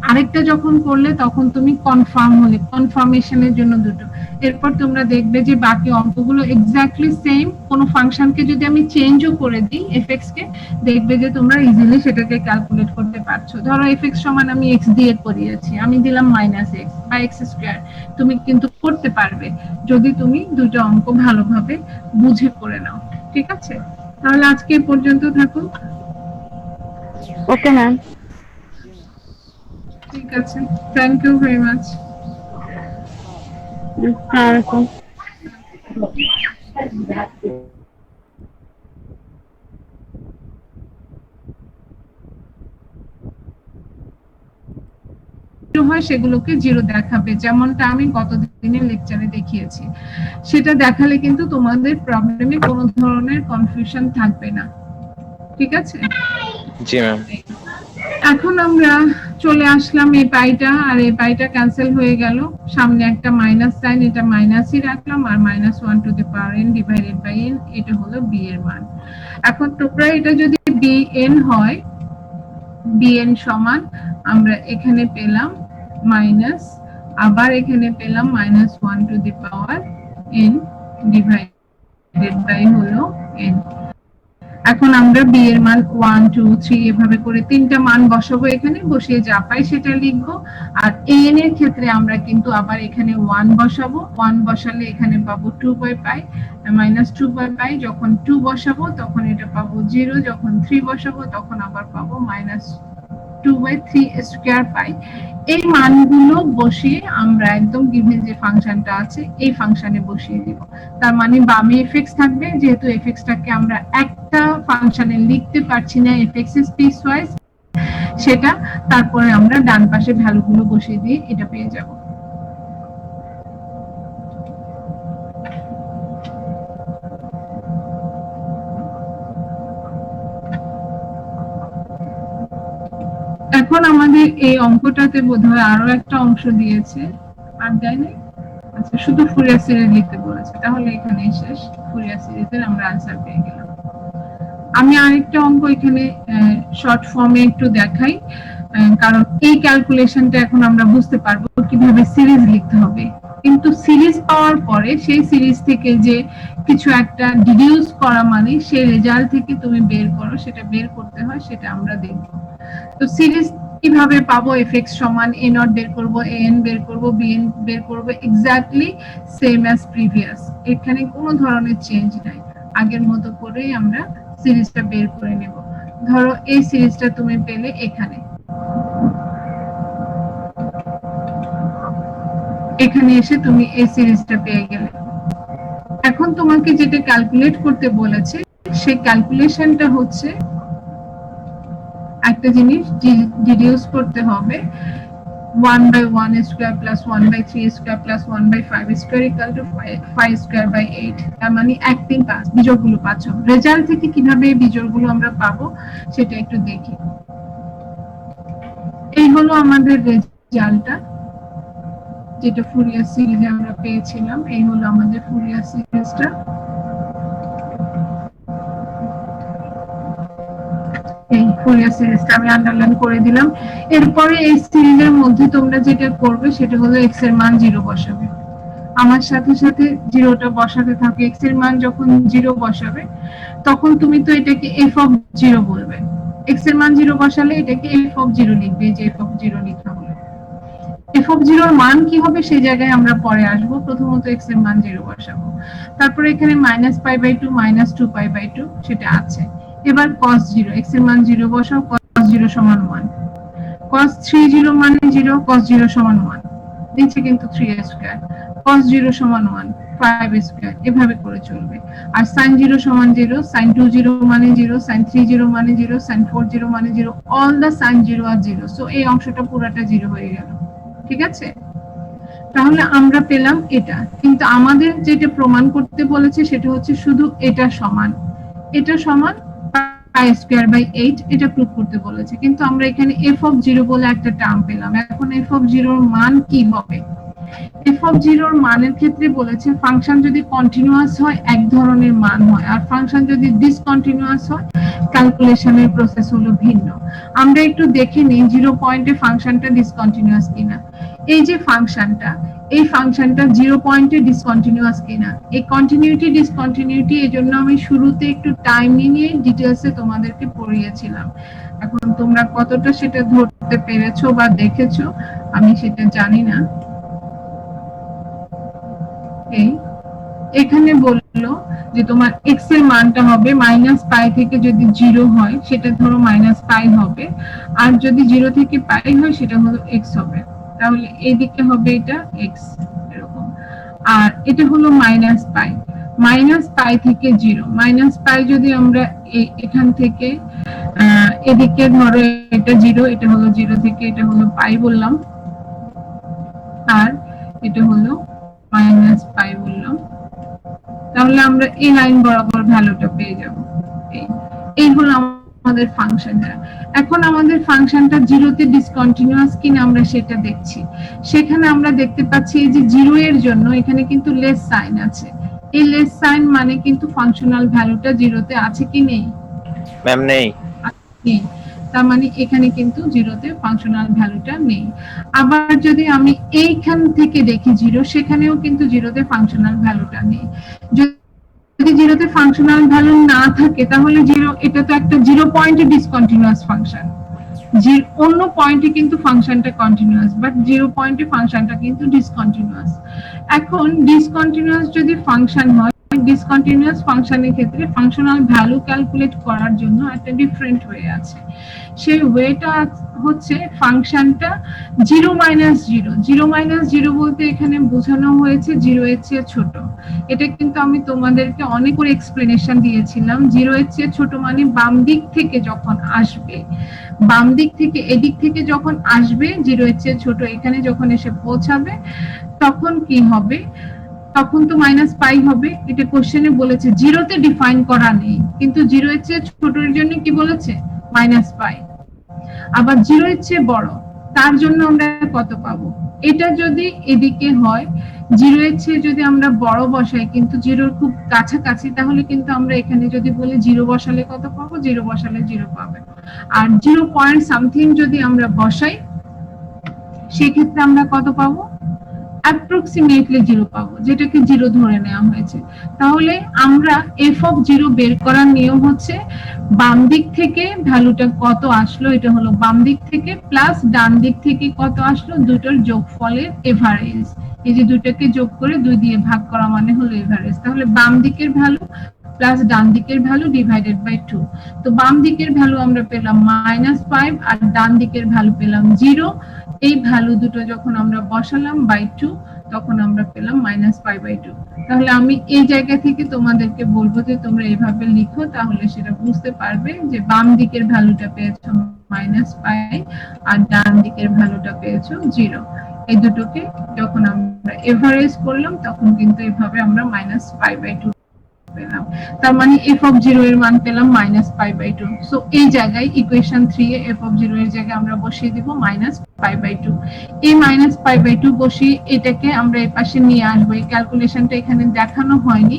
আরেকটা যখন করলে তখন তুমি কনফার্ম হলে, কনফার্মেশনের জন্য দুটো। এরপর তোমরা দেখবে যে বাকি অঙ্কগুলো এক্স্যাক্টলি সেম। কোনো ফাংশনকে যদি আমি চেঞ্জও করে দিই এফএক্স কে, দেখবে যে তোমরা ইজিলি সেটাকে ক্যালকুলেট করতে পারছো। ধরো এফএক্স সমান আমি এক্স দিয়ে করিয়েছি, আমি দিলাম মাইনাস এক্স বা এক্স স্কয়ার, তুমি কিন্তু করতে পারবে যদি তুমি দুটো অঙ্ক ভালোভাবে বুঝে করে নাও। ঠিক আছে, তাহলে আজকে এই পর্যন্ত থাকুন। Okay ma'am. ঠিক আছে, থ্যাংক ইউ ভেরি মাচ। আসসালামু আলাইকুম। হয় সেগুলোকে জিরো দেখাবে, যেমনটা আমি গত দিনের লেকচারে দেখিয়েছি। সেটা দেখালে কিন্তু তোমাদের প্রবলেমে কোনো ধরনের কনফিউশন থাকবে না। ঠিক আছে? জি ম্যাম। এখন আমরা চলে আসলাম এই পাইটা, আর এই পাইটা ক্যান্সেল হয়ে গেল, সামনে একটা মাইনাস সাইন, এটা মাইনাসই রাখলাম, আর -1 to the power n divided by n, এটা হলো বি এর মান। এখন তোমরা এটা যদি bn হয়, bn সমান আমরা এখানে পেলাম মাইনাস, আবার এখানে পেলাম -1 to the power n divided by হলো n। এখন আমরা বি এর মান 1 2 3 এভাবে করে তিনটা মান বসাবো, এখানে বসিয়ে যা পাই সেটা লিখবো। আর n এর ক্ষেত্রে আমরা কিন্তু আবার এখানে 1 বসাবো, 1 বসালে এখানে পাবো 2 বাই পাই, -2 বাই পাই। যখন 2 বসাবো তখন এটা পাবো 0, যখন 3 বসাবো তখন আবার পাবো -2/3 স্কয়ার পাই। এই মানগুলো বসিয়ে আমরা একদম গিভেন যে ফাংশনটা আছে এই ফাংশনে বসিয়ে দিব। তার মানে বামে এফএক্স থাকবে, যেহেতু এফএক্সটাকে আমরা একটা ফাংশনে লিখতে পারছি না, এফএক্স ইজ পিসওয়াইজ, সেটা তারপরে আমরা ডান পাশে ভ্যালুগুলো বসিয়ে দিয়ে এটা পেয়ে যাব। এখন আমাদের এই অঙ্কটাতে বোধহয় আরো একটা অংশ দিয়েছে, আর দেয় নাই। আচ্ছা, শুধু ফুরিয়ার সিরিজ লিখতে বলেছে, তাহলে এখানেই শেষ। ফুরিয়ার সিরিজের আমরা আনসার পেয়ে গেলাম। আমি আরেকটা অঙ্ক এখানে শর্ট ফর্মে একটু দেখাই, কারণ এই ক্যালকুলেশনটা এখন আমরা বুঝতে পারবো কিভাবে সিরিজ লিখতে হবে। কিন্তু সিরিজ পাওয়ার পরে সেই সিরিজ থেকে যে কিছু একটা ডিডিউস করা মানে সেই রেজাল্ট থেকে তুমি বের করো, সেটা বের করতে হয়, সেটা আমরা দেখব। তো সিরিজ কিভাবে পাবো? এফএক্স সমান এ নট বের করব, এন বের করব, বিএন বের করব, এক্স্যাক্টলি সেম অ্যাজ প্রিভিয়াস। এখানে কোনো ধরনের চেঞ্জ নাই, আগের মতো করেই আমরা সিরিজটা বের করে নেব। ধরো এই সিরিজটা তুমি পেলে এখানে, এখানে এসে তুমি এই সিরিজটা পেয়ে গেলে। এখন তোমাকে যেটা ক্যালকুলেট করতে বলেছে সেই ক্যালকুলেশনটা হচ্ছে একটা জিনিস ডিডিউস করতে হবে 1/1 square plus 1/3 square plus 1/5 square equal to 5 square by 8। তার মানে 1 3 5 বিজোড়গুলো পাচ্ছ। রেজাল্ট থেকে কিভাবে এই বিজোড়গুলো আমরা পাবো সেটা একটু দেখি। এই হলো আমাদের রেজাল্টটা, যেটা ফুরিয়ার সিরিজে আমরা পেয়েছিলাম। এই হলো আমাদের ফুরিয়ার সিরিজটা। এই ফুরিয়ার সিরিজটা আমি আন্ডারলাইন করে দিলাম। এরপরে এই সিরিজের মধ্যে তোমরা যেটা করবে সেটা হলো এক্স এর মান 0 বসাবে। আমার সাথে সাথে জিরোটা বসাতে থাকো। এক্স এর মান যখন 0 বসাবে তখন তুমি তো এটাকে এফ অফ 0 বলবে। এক্স এর মান 0 বসালে এটাকে এফ অফ 0 লিখবে, যে এফ অফ 0 লিখা হলো। এফ অফ 0 এর মান কি হবে সেই জায়গায় আমরা পরে আসবো। প্রথমত এক্স এর মান 0 বসাবো, তারপরে এখানে -π/2 -2π/2 সেটা আছে। এবার cos 0, x এর মান 0 বসাও, cos 0 সমান 1, cos 3 মানে 0, cos 0 সমান 1, নিচে কিন্তু 3 স্কয়ার, cos 0 সমান 1, 5 স্কয়ার, এভাবে করে চলবে। আর sin 0 সমান 0, sin 20 মানে 0, sin 30 মানে 0, sin 40 মানে 0, all the sin 0 are 0, so এই অংশটা পুরোটা 0 হয়ে গেল। ঠিক আছে, তাহলে আমরা পেলাম এটা। কিন্তু আমাদের যেটা প্রমাণ করতে বলেছে সেটা হচ্ছে শুধু এটা সমান, এটা সমান পাই স্কয়ার বাই 8, এটা প্রুফ করতে বলেছে। কিন্তু আমরা এখানে এফ অফ 0 বলে একটা টার্ম পেলাম। এখন এফ অফ 0 এর মান কি হবে? এফ অফ 0 এর মানের ক্ষেত্রে বলেছে ফাংশন যদি কন্টিনিউয়াস হয় এক ধরনের মান হয়, আর ফাংশন যদি ডিসকন্টিনিউয়াস হয় ক্যালকুলেশনের প্রসেস হলো ভিন্ন। আমরা একটু দেখে নিই 0 পয়েন্টে ফাংশনটা ডিসকন্টিনিউয়াস কিনা। এই যে ফাংশনটা, এই ফাংশনটা 0 পয়েন্টে ডিসকন্টিনিউয়াস কিনা। এই কন্টিনিউটি ডিসকন্টিনিউটি এজন্য আমি শুরুতে একটু টাইম নিয়ে ডিটেইলসে তোমাদেরকে পড়িয়েছিলাম। এখন তোমরা কতটা সেটা ধরতে পেরেছো বা দেখেছো আমি সেটা জানি না। এখানে বললো যে তোমার x এর মানটা হবে -π থেকে যদি 0 হয় সেটা ধরো -π হবে, আর যদি 0 থেকে π হয় সেটা হলো x হবে। তাহলে এই দিকে হবে এটা x এরকম, আর এটা হলো -π থেকে 0, -π যদি আমরা এখান থেকে এদিকে ধরো এটা 0, এটা হলো 0 থেকে এটা হলো π বললাম, আর এটা হলো -π বললাম। তাহলে আমরা এই লাইন বরাবর ভ্যালুটা পেয়ে যাব। এই হলো আমাদের ফাংশনটা। এখন আমাদের ফাংশনটা 0 তে ডিসকন্টিনিউয়াস কিনা আমরা সেটা দেখছি। সেখানে আমরা দেখতে পাচ্ছি এই যে 0 এর জন্য এখানে কিন্তু লেস সাইন আছে। এই লেস সাইন মানে কিন্তু ফাংশনাল ভ্যালুটা 0 তে আছে কি নেই? ম্যাম নেই। তার মানে এখানে কিন্তু 0 তে ফাংশনাল ভ্যালুটা নেই। আবার যদি আমি এইখান থেকে দেখি 0, সেখানেও কিন্তু 0 তে ফাংশনাল ভ্যালুটা নেই। যদি 0 তে ফাংশনাল ভ্যালু না থাকে তাহলে 0, এটা তো একটা 0 পয়েন্টে ডিসকন্টিনিউয়াস ফাংশন। অন্য পয়েন্টে কিন্তু ফাংশনটা কন্টিনিউয়াস, বাট 0 পয়েন্টে ফাংশনটা কিন্তু ডিসকন্টিনিউয়াস। এখন ডিসকন্টিনিউয়াস যদি ফাংশন হয়, ডিসকন্টিনিউয়াস ফাংশনের ক্ষেত্রে ফাংশনাল ভ্যালু ক্যালকুলেট করার জন্য একটা ডিফারেন্ট ওয়ে আছে। সেই ওয়েটা হচ্ছে ফাংশনটা 0 - 0 বলতে এখানে বোঝানো হয়েছে 0 এর চেয়ে ছোট। এটা কিন্তু আমি তোমাদেরকে অনেক করে এক্সপ্লেনেশন দিয়েছিলাম। 0 এর চেয়ে ছোট মানে বাম দিক থেকে যখন আসবে, বাম দিক থেকে এদিক থেকে যখন আসবে 0 এর চেয়ে ছোট, এখানে যখন এসে পৌঁছাবে তখন কি হবে? তখন তো -π হবে। এটা কোশ্চেনে বলেছে 0 তে ডিফাইন করা নেই, কিন্তু 0 এর চেয়ে ছোটের জন্য কি বলেছে? -π। আবার 0 এর চেয়ে বড় তার জন্য আমরা কত পাবো? এটা যদি এদিকে হয় 0 এর চেয়ে যদি আমরা বড় বসাই কিন্তু 0 এর খুব কাছাকাছি, তাহলে কিন্তু আমরা এখানে যদি বলি 0 বসালে কত পাবো? 0 বসালে 0 পাবে। আর 0 পয়েন্ট সামথিং যদি আমরা বসাই সেক্ষেত্রে আমরা কত পাবো? অ্যাপ্রক্সিমেটলি 0 পাবো, যেটাকে 0 ধরে নেওয়া হয়েছে। তাহলে আমরা এফ অফ 0 বের করার নিয়ম হচ্ছে বাম দিক থেকে ভ্যালুটা কত আসলো, এটা হলো বাম দিক থেকে, প্লাস ডান দিক থেকে কত আসলো, দুটোর যোগফলের এভারেজ। এই যে দুটোকে যোগ করে 2 দিয়ে ভাগ করা মানে হলো এভারেজ। তাহলে বাম দিকের ভ্যালু প্লাস ডান দিকের ভ্যালু ডিভাইডেড বাই 2। তো বাম দিকের ভ্যালু আমরা পেলাম -5 আর ডান দিকের ভ্যালু পেলাম 0। এই ভ্যালু দুটো যখন আমরা বসালাম বাই 2, তখন আমরা পেলাম -5/2। তাহলে আমি এই জায়গা থেকে তোমাদেরকে বলবো যে তোমরা এইভাবে লিখো, তাহলে সেটা বুঝতে পারবে যে বাম দিকের ভ্যালুটা পেয়েছো -5 আর ডান দিকের ভ্যালুটা পেয়েছো 0। এই দুটোকে যখন আমরা এভারেজ করলাম তখন কিন্তু এইভাবে আমরা -5/2 পেলাম। তার মানে f of 0 এর মান পেলাম -5/2। সো এই জায়গায় ইকুয়েশন 3 এ f of 0 এর জায়গায় আমরা বসিয়ে দিব -5/2। এই -5/2 বসিয়ে এটাকে আমরা এই পাশে নিয়ে আসবো। এই ক্যালকুলেশনটা এখানে দেখানো হয়নি।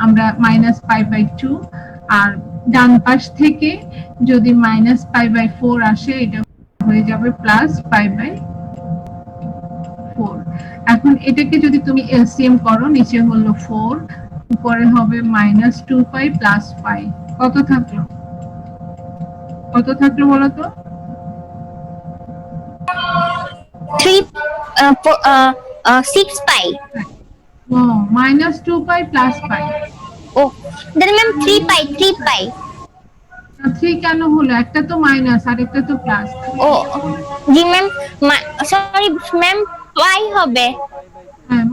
আমরা -5/2 আর ডান পাশ থেকে যদি -5/4 আসে, এটা হয়ে যাবে +5/4। এখন এটাকে যদি তুমি এলসিএম করো, নিচে হলো 4, উপরে হবে -2π + π। কত থাকলো বলো তো? 6 pi. ও -2π + π। Oh, then ma'am 3 pi. 3 কেন হলো? একটা তো মাইনাস আর একটা তো প্লাস। Oh, জি ম্যাম, সরি ম্যাম, pi হবে। হ্যাঁ, -π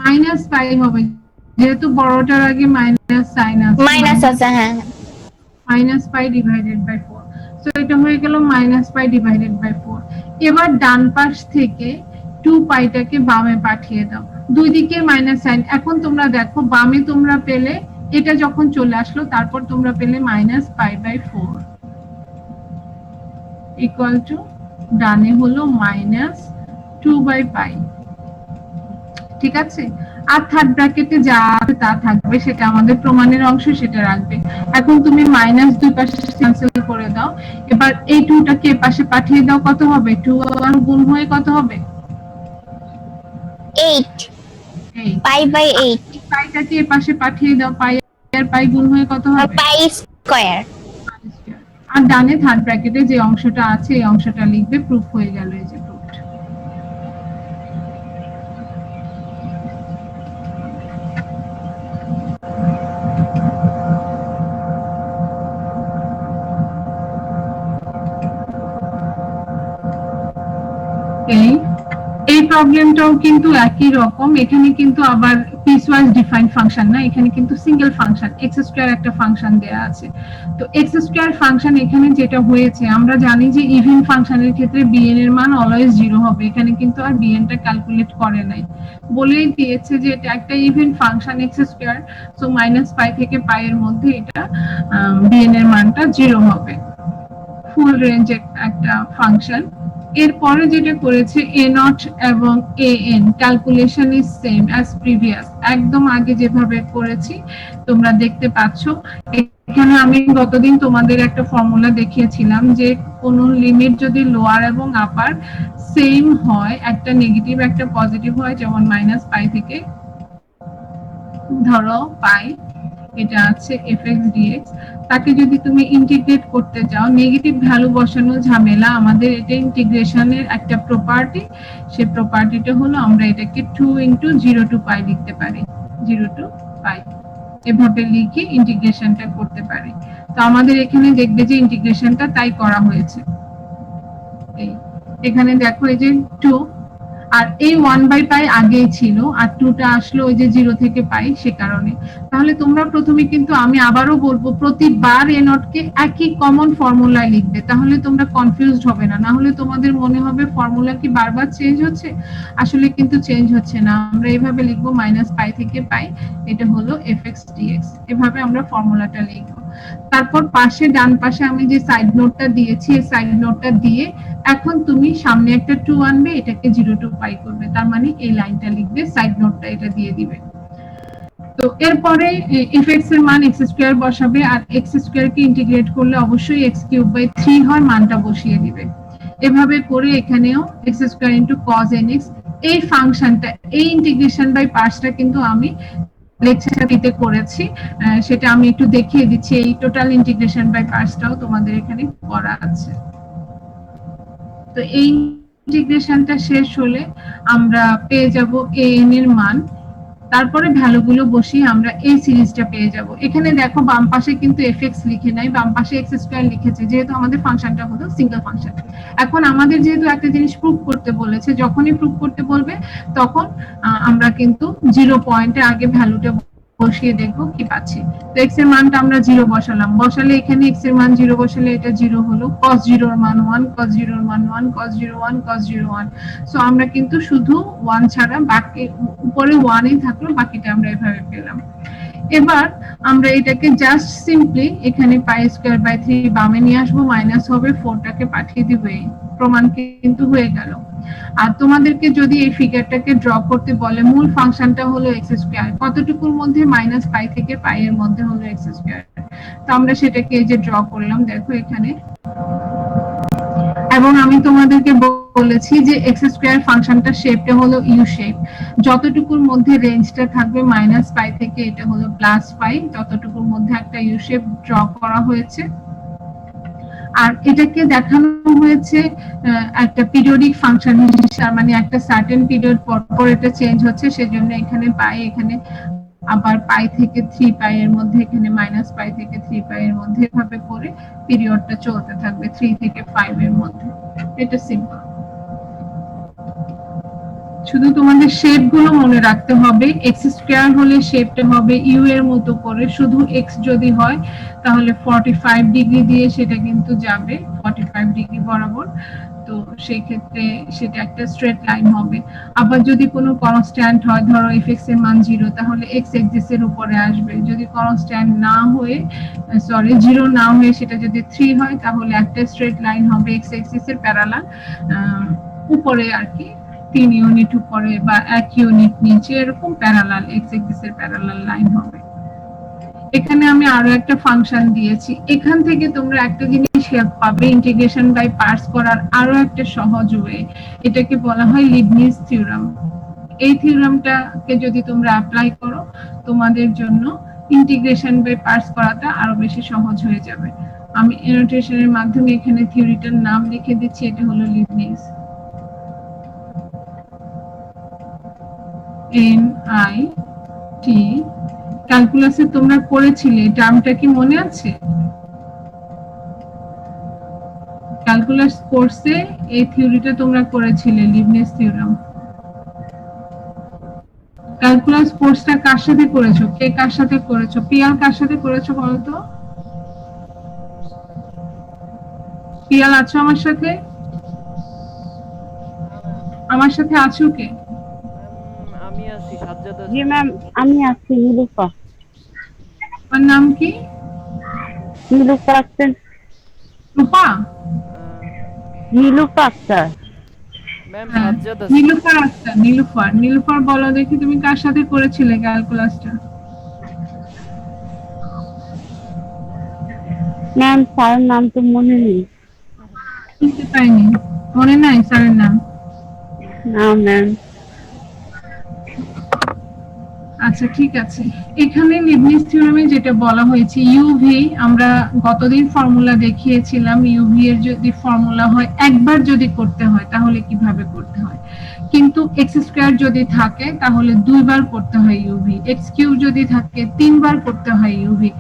হবে, যেহেতু বড়টার আগে মাইনাস সাইন আছে। মাইনাস আছে, হ্যাঁ। -π ডিভাইডেড বাই 4। সো এটা হয়ে গেল -π ডিভাইডেড বাই 4। এবার ডান পাশ থেকে 2πটাকে বামে পাঠিয়ে দাও, দুই দিকে মাইনাস সাইন। এখন তোমরা দেখো বামে তোমরা পেলে এটা যখন চলে আসলো, তারপর তোমরা পেলে -π/4 ইকুয়াল টু ডানে হলো -2/π। ঠিক আছে? আর থার্ড ব্র্যাকেটে যা আছে তা থাকবে, সেটা আমাদের প্রমাণের অংশ, সেটা রাখবে। এখন তুমি মাইনাস দুই পাশে ক্যান্সেল করে দাও। এবার এই 2টাকে এই পাশে পাঠিয়ে দাও, কত হবে? 2 আর গুণ হয়ে কত হবে? 8 pi/8। পাইটাকে এই পাশে পাঠিয়ে দাও, পাই আর পাই গুণ হয়ে কত হবে? pi square. আর ডানে থার্ড ব্র্যাকেটে যে অংশটা আছে এই অংশটা লিখবে, প্রুফ হয়ে গেল। এই যে প্রুফড। এই প্রবলেমটাও কিন্তু একই রকম। এখানে কিন্তু আবার পিসওয়াইজ ডিফাইন্ড ফাংশন না, এখানে কিন্তু সিঙ্গেল ফাংশন x² একটা ফাংশন দেয়া আছে। তো x² ফাংশন এখানে যেটা হয়েছে, আমরা জানি যে ইভেন ফাংশনের ক্ষেত্রে bn এর মান অলওয়েজ 0 হবে। এখানে কিন্তু আর bn টা ক্যালকুলেট করে নাই, বলেই দিয়েছে যে এটা একটা ইভেন ফাংশন x²। সো -π থেকে π এর মধ্যে এটা bn এর মানটা 0 হবে। ফুল রেঞ্জ একটা ফাংশন। এরপরে যেটা করেছে a0 এবং an calculation is same as previous, একদম আগে যেভাবে করেছি তোমরা দেখতে পাচ্ছ। এখানে আমি গতদিন তোমাদের একটা ফর্মুলা দেখিয়েছিলাম যে কোন লিমিট যদি লোয়ার এবং আপার সেম হয়, একটা নেগেটিভ একটা পজিটিভ হয়, যেমন -π থেকে ধরো π, এটা আছে fx dx, তাকে যদি তুমি ইন্টিগ্রেট করতে চাও, নেগেটিভ ভ্যালু বসানো ঝামেলা আমাদের। এটা ইন্টিগ্রেশনের একটা প্রপার্টি, সেই প্রপার্টিটা হলো আমরা এটাকে 2 * 0 to π লিখতে পারি। 0 to π এভাবে লিখে ইন্টিগ্রেশনটা করতে পারি। তো আমাদের এখানে দেখবে যে ইন্টিগ্রেশনটা তাই করা হয়েছে। এখানে দেখো এই যে 2, আর এই 1/π আগেই ছিল, আর 2টা আসলো ওই যে 0 থেকে π, সে কারণে। তাহলে তোমরা প্রথমে কিন্তু, আমি আবারও বলবো, প্রতিবার a0 কে একই কমন ফর্মুলায় লিখবে, তাহলে তোমরা কনফিউজড হবে না। না হলে তোমাদের মনে হবে ফর্মুলা কি বারবার চেঞ্জ হচ্ছে, আসলে কিন্তু চেঞ্জ হচ্ছে না। আমরা এইভাবে লিখবো -π থেকে π, এটা হলো fx dx, এভাবে আমরা ফর্মুলাটা লিখবো। তারপর পাশে ডান পাশে আমি যে সাইড নোটটা দিয়েছি, এই সাইড নোটটা দিয়ে এখন তুমি সামনে একটা 2 আনবে, এটাকে 0 to π করবে, তার মানে এই লাইনটা লিখবে, সাইড নোটটা এটা দিয়ে দিবে। তো এরপরে fx এর মান x² বসাবে, আর x² কে ইন্টিগ্রেট করলে অবশ্যই x³/3 হয়, মানটা বসিয়ে দিবে। এভাবে করে এখানেও x² * cos nx এই ফাংশনটা, এই ইন্টিগ্রেশন বাই পার্টসটা কিন্তু আমি লেকচারটিতে করেছি, সেটা আমি একটু দেখিয়ে দিচ্ছি। এই টোটাল ইন্টিগ্রেশন বাই পার্টসটাও তোমাদের এখানে করা আছে। তো এই ইন্টিগ্রেশনটা শেষ হলে আমরা পেয়ে যাব an এর মান, তারপরে ভ্যালুগুলো বসিয়ে আমরা এই সিরিজটা পেয়ে যাব। এখানে দেখো বাম পাশে কিন্তু fx লিখে নাই, বাম পাশে x স্কয়ার লিখেছে, যেহেতু আমাদের ফাংশনটা হলো সিঙ্গেল ফাংশন। এখন আমাদের যেহেতু একটা জিনিস প্রুফ করতে বলেছে, যখনই প্রুফ করতে বলবে তখন আমরা কিন্তু 0 পয়েন্টে আগে ভ্যালুটা বসিয়ে দেখবো কি পাচ্ছি। তো x এর মানটা আমরা 0 বসালাম, বসালে এখানে x এর মান 0 বসালে এটা 0 হলো, cos 0 এর মান 1, cos 0 এর মান 1, cos 0 1, cos 0 1। সো আমরা কিন্তু শুধু 1 ছাড়া বাকি উপরে 1 ই থাকলো, বাকিটা আমরা এভাবে পেলাম। এবার আমরা এটাকে জাস্ট সিম্পলি এখানে পাই স্কয়ার বাই 3 বামে নিয়ে আসবো, মাইনাস হবে, 4 টাকে পাঠিয়ে দিব, এই প্রমাণ কিন্তু হয়ে গেল। আর তোমাদেরকে যদি এই ফিগারটাকে ড্র করতে বলে, মূল ফাংশনটা হলো x স্কয়ার, কতটুকুর মধ্যে, মাইনাস পাই থেকে পাই এর মধ্যে হলো x স্কয়ার। তো আমরা সেটাকে এই যে ড্র করলাম, দেখো এখানে। এবং আমি তোমাদেরকে বলেছি যে x স্কয়ার ফাংশনটা শেপটা হলো ইউ শেপ, যতটুকুর মধ্যে রেঞ্জটা থাকবে মাইনাস পাই থেকে এটা হলো প্লাস পাই, যতটুকুর মধ্যে একটা ইউ শেপ ড্র করা হয়েছে। আর এটাকে দেখানো হয়েছে একটা পিরিয়ডিক ফাংশন হিসেবে, মানে একটা সার্টেন পিরিয়ড পর পর এটা চেঞ্জ হচ্ছে, সেজন্য এখানে পাই, এখানে আবার পাই থেকে 3 পাই এর মধ্যে, এখানে মাইনাস পাই থেকে 3 পাই এর মধ্যে, এভাবে করে পিরিয়ডটা চলতে থাকবে 3 থেকে 5 এর মধ্যে। এটা সিম্পল। শুধু তোমাদের শেপ গুলো মনে রাখতে হবে। x স্কয়ার হলে শেপটা হবে ইউ এর মতো করে, শুধু x যদি হয় তাহলে 45 ডিগ্রি দিয়ে সেটা কিন্তু যাবে 45 ডিগ্রি বরাবর। তো সেই ক্ষেত্রে সেটা একটা স্ট্রেট লাইন হবে। আবার যদি কোনো কনস্ট্যান্ট হয়, ধরো fx এর মান 0, তাহলে x এক্সিস এর উপরে আসবে। যদি কনস্ট্যান্ট না হয়ে, সরি 0 না হয়ে সেটা যদি 3 হয়, তাহলে একটা স্ট্রেট লাইন হবে x এক্সিস এর প্যারালাল উপরে আর কি, 3 ইউনিট উপরে বা 1 ইউনিট নিচে, এরকম প্যারালাল x এক্সিস এর প্যারালাল লাইন হবে। এখানে আমি আরো একটা ফাংশন দিয়েছি, এখান থেকে তোমরা একটা জিনিস হেল্প পাবে ইন্টিগ্রেশন বাই পার্টস করার আরো একটা সহজ ওয়ে, এটাকে বলা হয় লিবনিজ থিওরাম। এই থিওরামটাকে যদি তোমরা অ্যাপ্লাই করো, তোমাদের জন্য ইন্টিগ্রেশন বাই পার্টস করাটা আরো বেশি সহজ হয়ে যাবে। আমি অ্যানোটেশনের মাধ্যমে এখানে থিওরিটার নাম লিখে দিচ্ছি, এটা হলো লিবনিজ, NIT। ক্যালকুলাসে তোমরা করেছিলে, টার্মটা কি মনে আছে? ক্যালকুলাস কোর্সে এই থিওরিটা তোমরা করেছিলে, লিবনিজ থিওরাম। ক্যালকুলাস কোর্সটা কার সাথে করেছো? কে কার সাথে করেছো? পিয়াল কার সাথে করেছো বলো তো? পিয়াল আছো আমার সাথে? আমার সাথে আছো কে? আমি আছি, সাজ্জাদ আছি। জি ম্যাম, আমি আছি, নীলুফা। তোমার নাম কি? নীলুফা আক্তার। রূপা? নীলুফা আক্তার। ম্যাম হ্যাঁ, সাজ্জাদ আছি। নীলুফার আক্তার। নীলুফার, নীলুফার বলো দেখি তুমি কার সাথে করেছিলে ক্যালকুলাসটা? ম্যাম স্যারের নাম তো মনে নেই। শুনতে পাইনি, মনে নাই স্যারের নাম? না ম্যাম। আচ্ছা ঠিক আছে। এখানে লিবনিজ থিওরেমে যেটা বলা হয়েছে, ইউভি আমরা গতদিন ফর্মুলা দেখিয়েছিলাম, ইউভি এর যদি ফর্মুলা হয় একবার যদি করতে হয় তাহলে কিভাবে করতে হয়, কিন্তু এক্স স্কয়ার যদি থাকে তাহলে দুইবার করতে হয় ইউভি, এক্স কিউব যদি থাকে 3 বার করতে হয় ইউভি।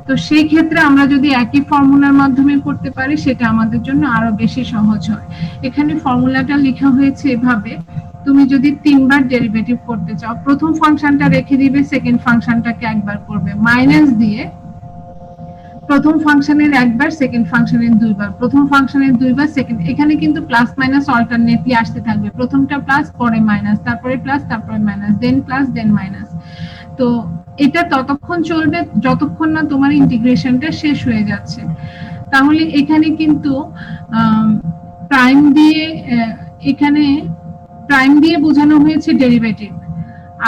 তো সেই ক্ষেত্রে আমরা যদি একই ফর্মুলার মাধ্যমে করতে পারি সেটা আমাদের জন্য আরো বেশি সহজ হয়। এখানে ফর্মুলাটা লেখা হয়েছে এভাবে, তুমি যদি 3 বার ডেরিভেটিভ করতে চাও, প্রথম ফাংশনটা রেখে দিবে, সেকেন্ড ফাংশনটাকে একবার করবে, মাইনাস দিয়ে প্রথম ফাংশনের একবার, সেকেন্ড ফাংশনের দুইবার, প্রথম ফাংশনের দুইবার, সেকেন্ড, এখানে কিন্তু প্লাস মাইনাস অল্টারনেটলি আসতে থাকবে, প্রথমটা প্লাস পরে মাইনাস, তারপরে প্লাস তারপরে মাইনাস, দেন প্লাস দেন মাইনাস। তো এটা ততক্ষণ চলবে যতক্ষণ না তোমার ইন্টিগ্রেশনটা শেষ হয়ে যাচ্ছে। তাহলে এখানে কিন্তু প্রাইম দিয়ে, এখানে প্রাইম দিয়ে বোঝানো হয়েছে ডেরিভেটিভ,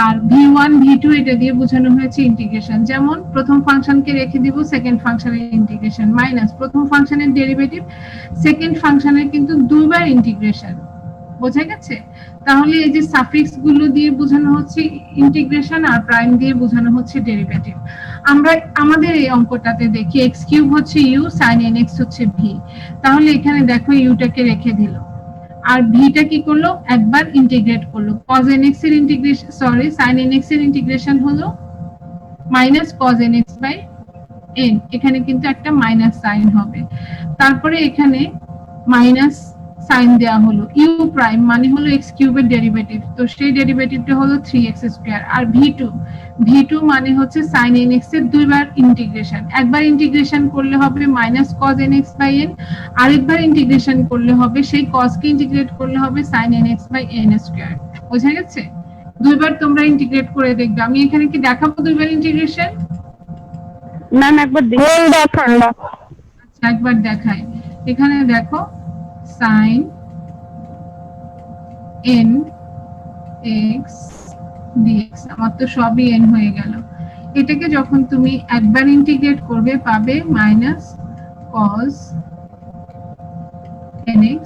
আর v1 v2 এটা দিয়ে বোঝানো হয়েছে ইন্টিগ্রেশন। যেমন প্রথম ফাংশনকে রেখে দিব, সেকেন্ড ফাংশনের ইন্টিগ্রেশন, মাইনাস প্রথম ফাংশনের ডেরিভেটিভ, সেকেন্ড ফাংশনের কিন্তু দুইবার ইন্টিগ্রেশন, বোঝা গেছে? তাহলে এই যে সাফিক্স গুলো দিয়ে বোঝানো হচ্ছে ইন্টিগ্রেশন আর প্রাইম দিয়ে বোঝানো হচ্ছে ডেরিভেটিভ। আমরা আমাদের এই অঙ্কটাতে দেখি x কিউব হচ্ছে u sin nx হচ্ছে v। তাহলে এখানে দেখো ইউটাকে রেখে দিল আর ভিটা কি করলো, একবার ইন্টিগ্রেট করলো। cos nx এর ইন্টিগ্রেশন সরি sin nx এর ইন্টিগ্রেশন হলো minus cos nx by n, এখানে কিন্তু একটা মাইনাস সাইন হবে। তারপরে এখানে মাইনাস সাইন দেয়া হলো, u প্রাইম মানে হলো x কিউবের ডেরিভেটিভ, তো সেই ডেরিভেটিভটা হলো 3x স্কয়ার। আর v2 মানে হচ্ছে sin nx এর দুইবার ইন্টিগ্রেশন, একবার ইন্টিগ্রেশন করলে হবে minus cos nx by n, আরেকবার ইন্টিগ্রেশন করলে হবে সেই cos কে ইন্টিগ্রেট করলে হবে sin nx by n square. বোঝা গেছে? দুইবার তোমরা ইন্টিগ্রেট করে দেখবে। আমি এখানে কি দেখাবো দুইবার ইন্টিগ্রেশন? ম্যাম একবার দেখুন। দেখান না। আচ্ছা একবার দেখাই। এখানে দেখো sin n x dx, আমার তো সবই n হয়ে গেল। এটাকে যখন তুমি একবার ইন্টিগ্রেট করবে পাবে মাইনাস cos nx,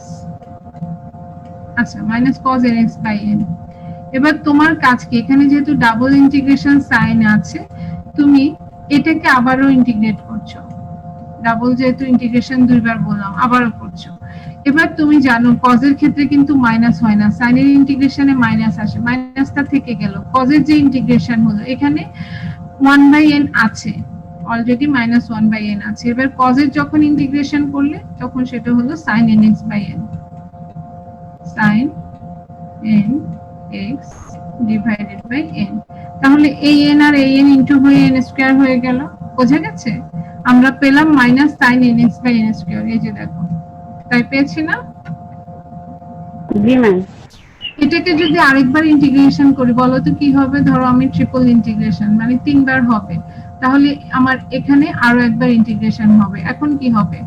আচ্ছা minus cos nx by n। এবার তোমার কাজ কি, এখানে যেহেতু ডাবল ইন্টিগ্রেশন সাইন আছে তুমি এটাকে আবারও ইন্টিগ্রেট করছো, ডাবল যেহেতু ইন্টিগ্রেশন দুইবার বললাম আবারও করছো। এবার তুমি জানো cos এর ক্ষেত্রে কিন্তু মাইনাস হয় না, sin এর ইন্টিগ্রেশনে মাইনাস আসে, মাইনাসটা থেকে গেল। cos এর যে ইন্টিগ্রেশন হলো এখানে 1/n আছে অলরেডি, মাইনাস 1/n আছে। এবার cos এর যখন ইন্টিগ্রেশন করলে তখন সেটা হলো sin nx by n, sin nx divided by n। তাহলে এই n আর এই n ইনটু হয়ে n স্কয়ার হয়ে গেল। বোঝা গেছে? আমরা পেলাম minus sin nx by n square. এই যে দেখো, তাই পেয়েছি না? জি ম্যাম। এটাকে যদি আরেকবার ইন্টিগ্রেশন করি বলো তো কি হবে? ধরো আমি ট্রিপল ইন্টিগ্রেশন মানে তিনবার হবে, তাহলে আমার এখানে আরো একবার ইন্টিগ্রেশন হবে। এখন কি হবে?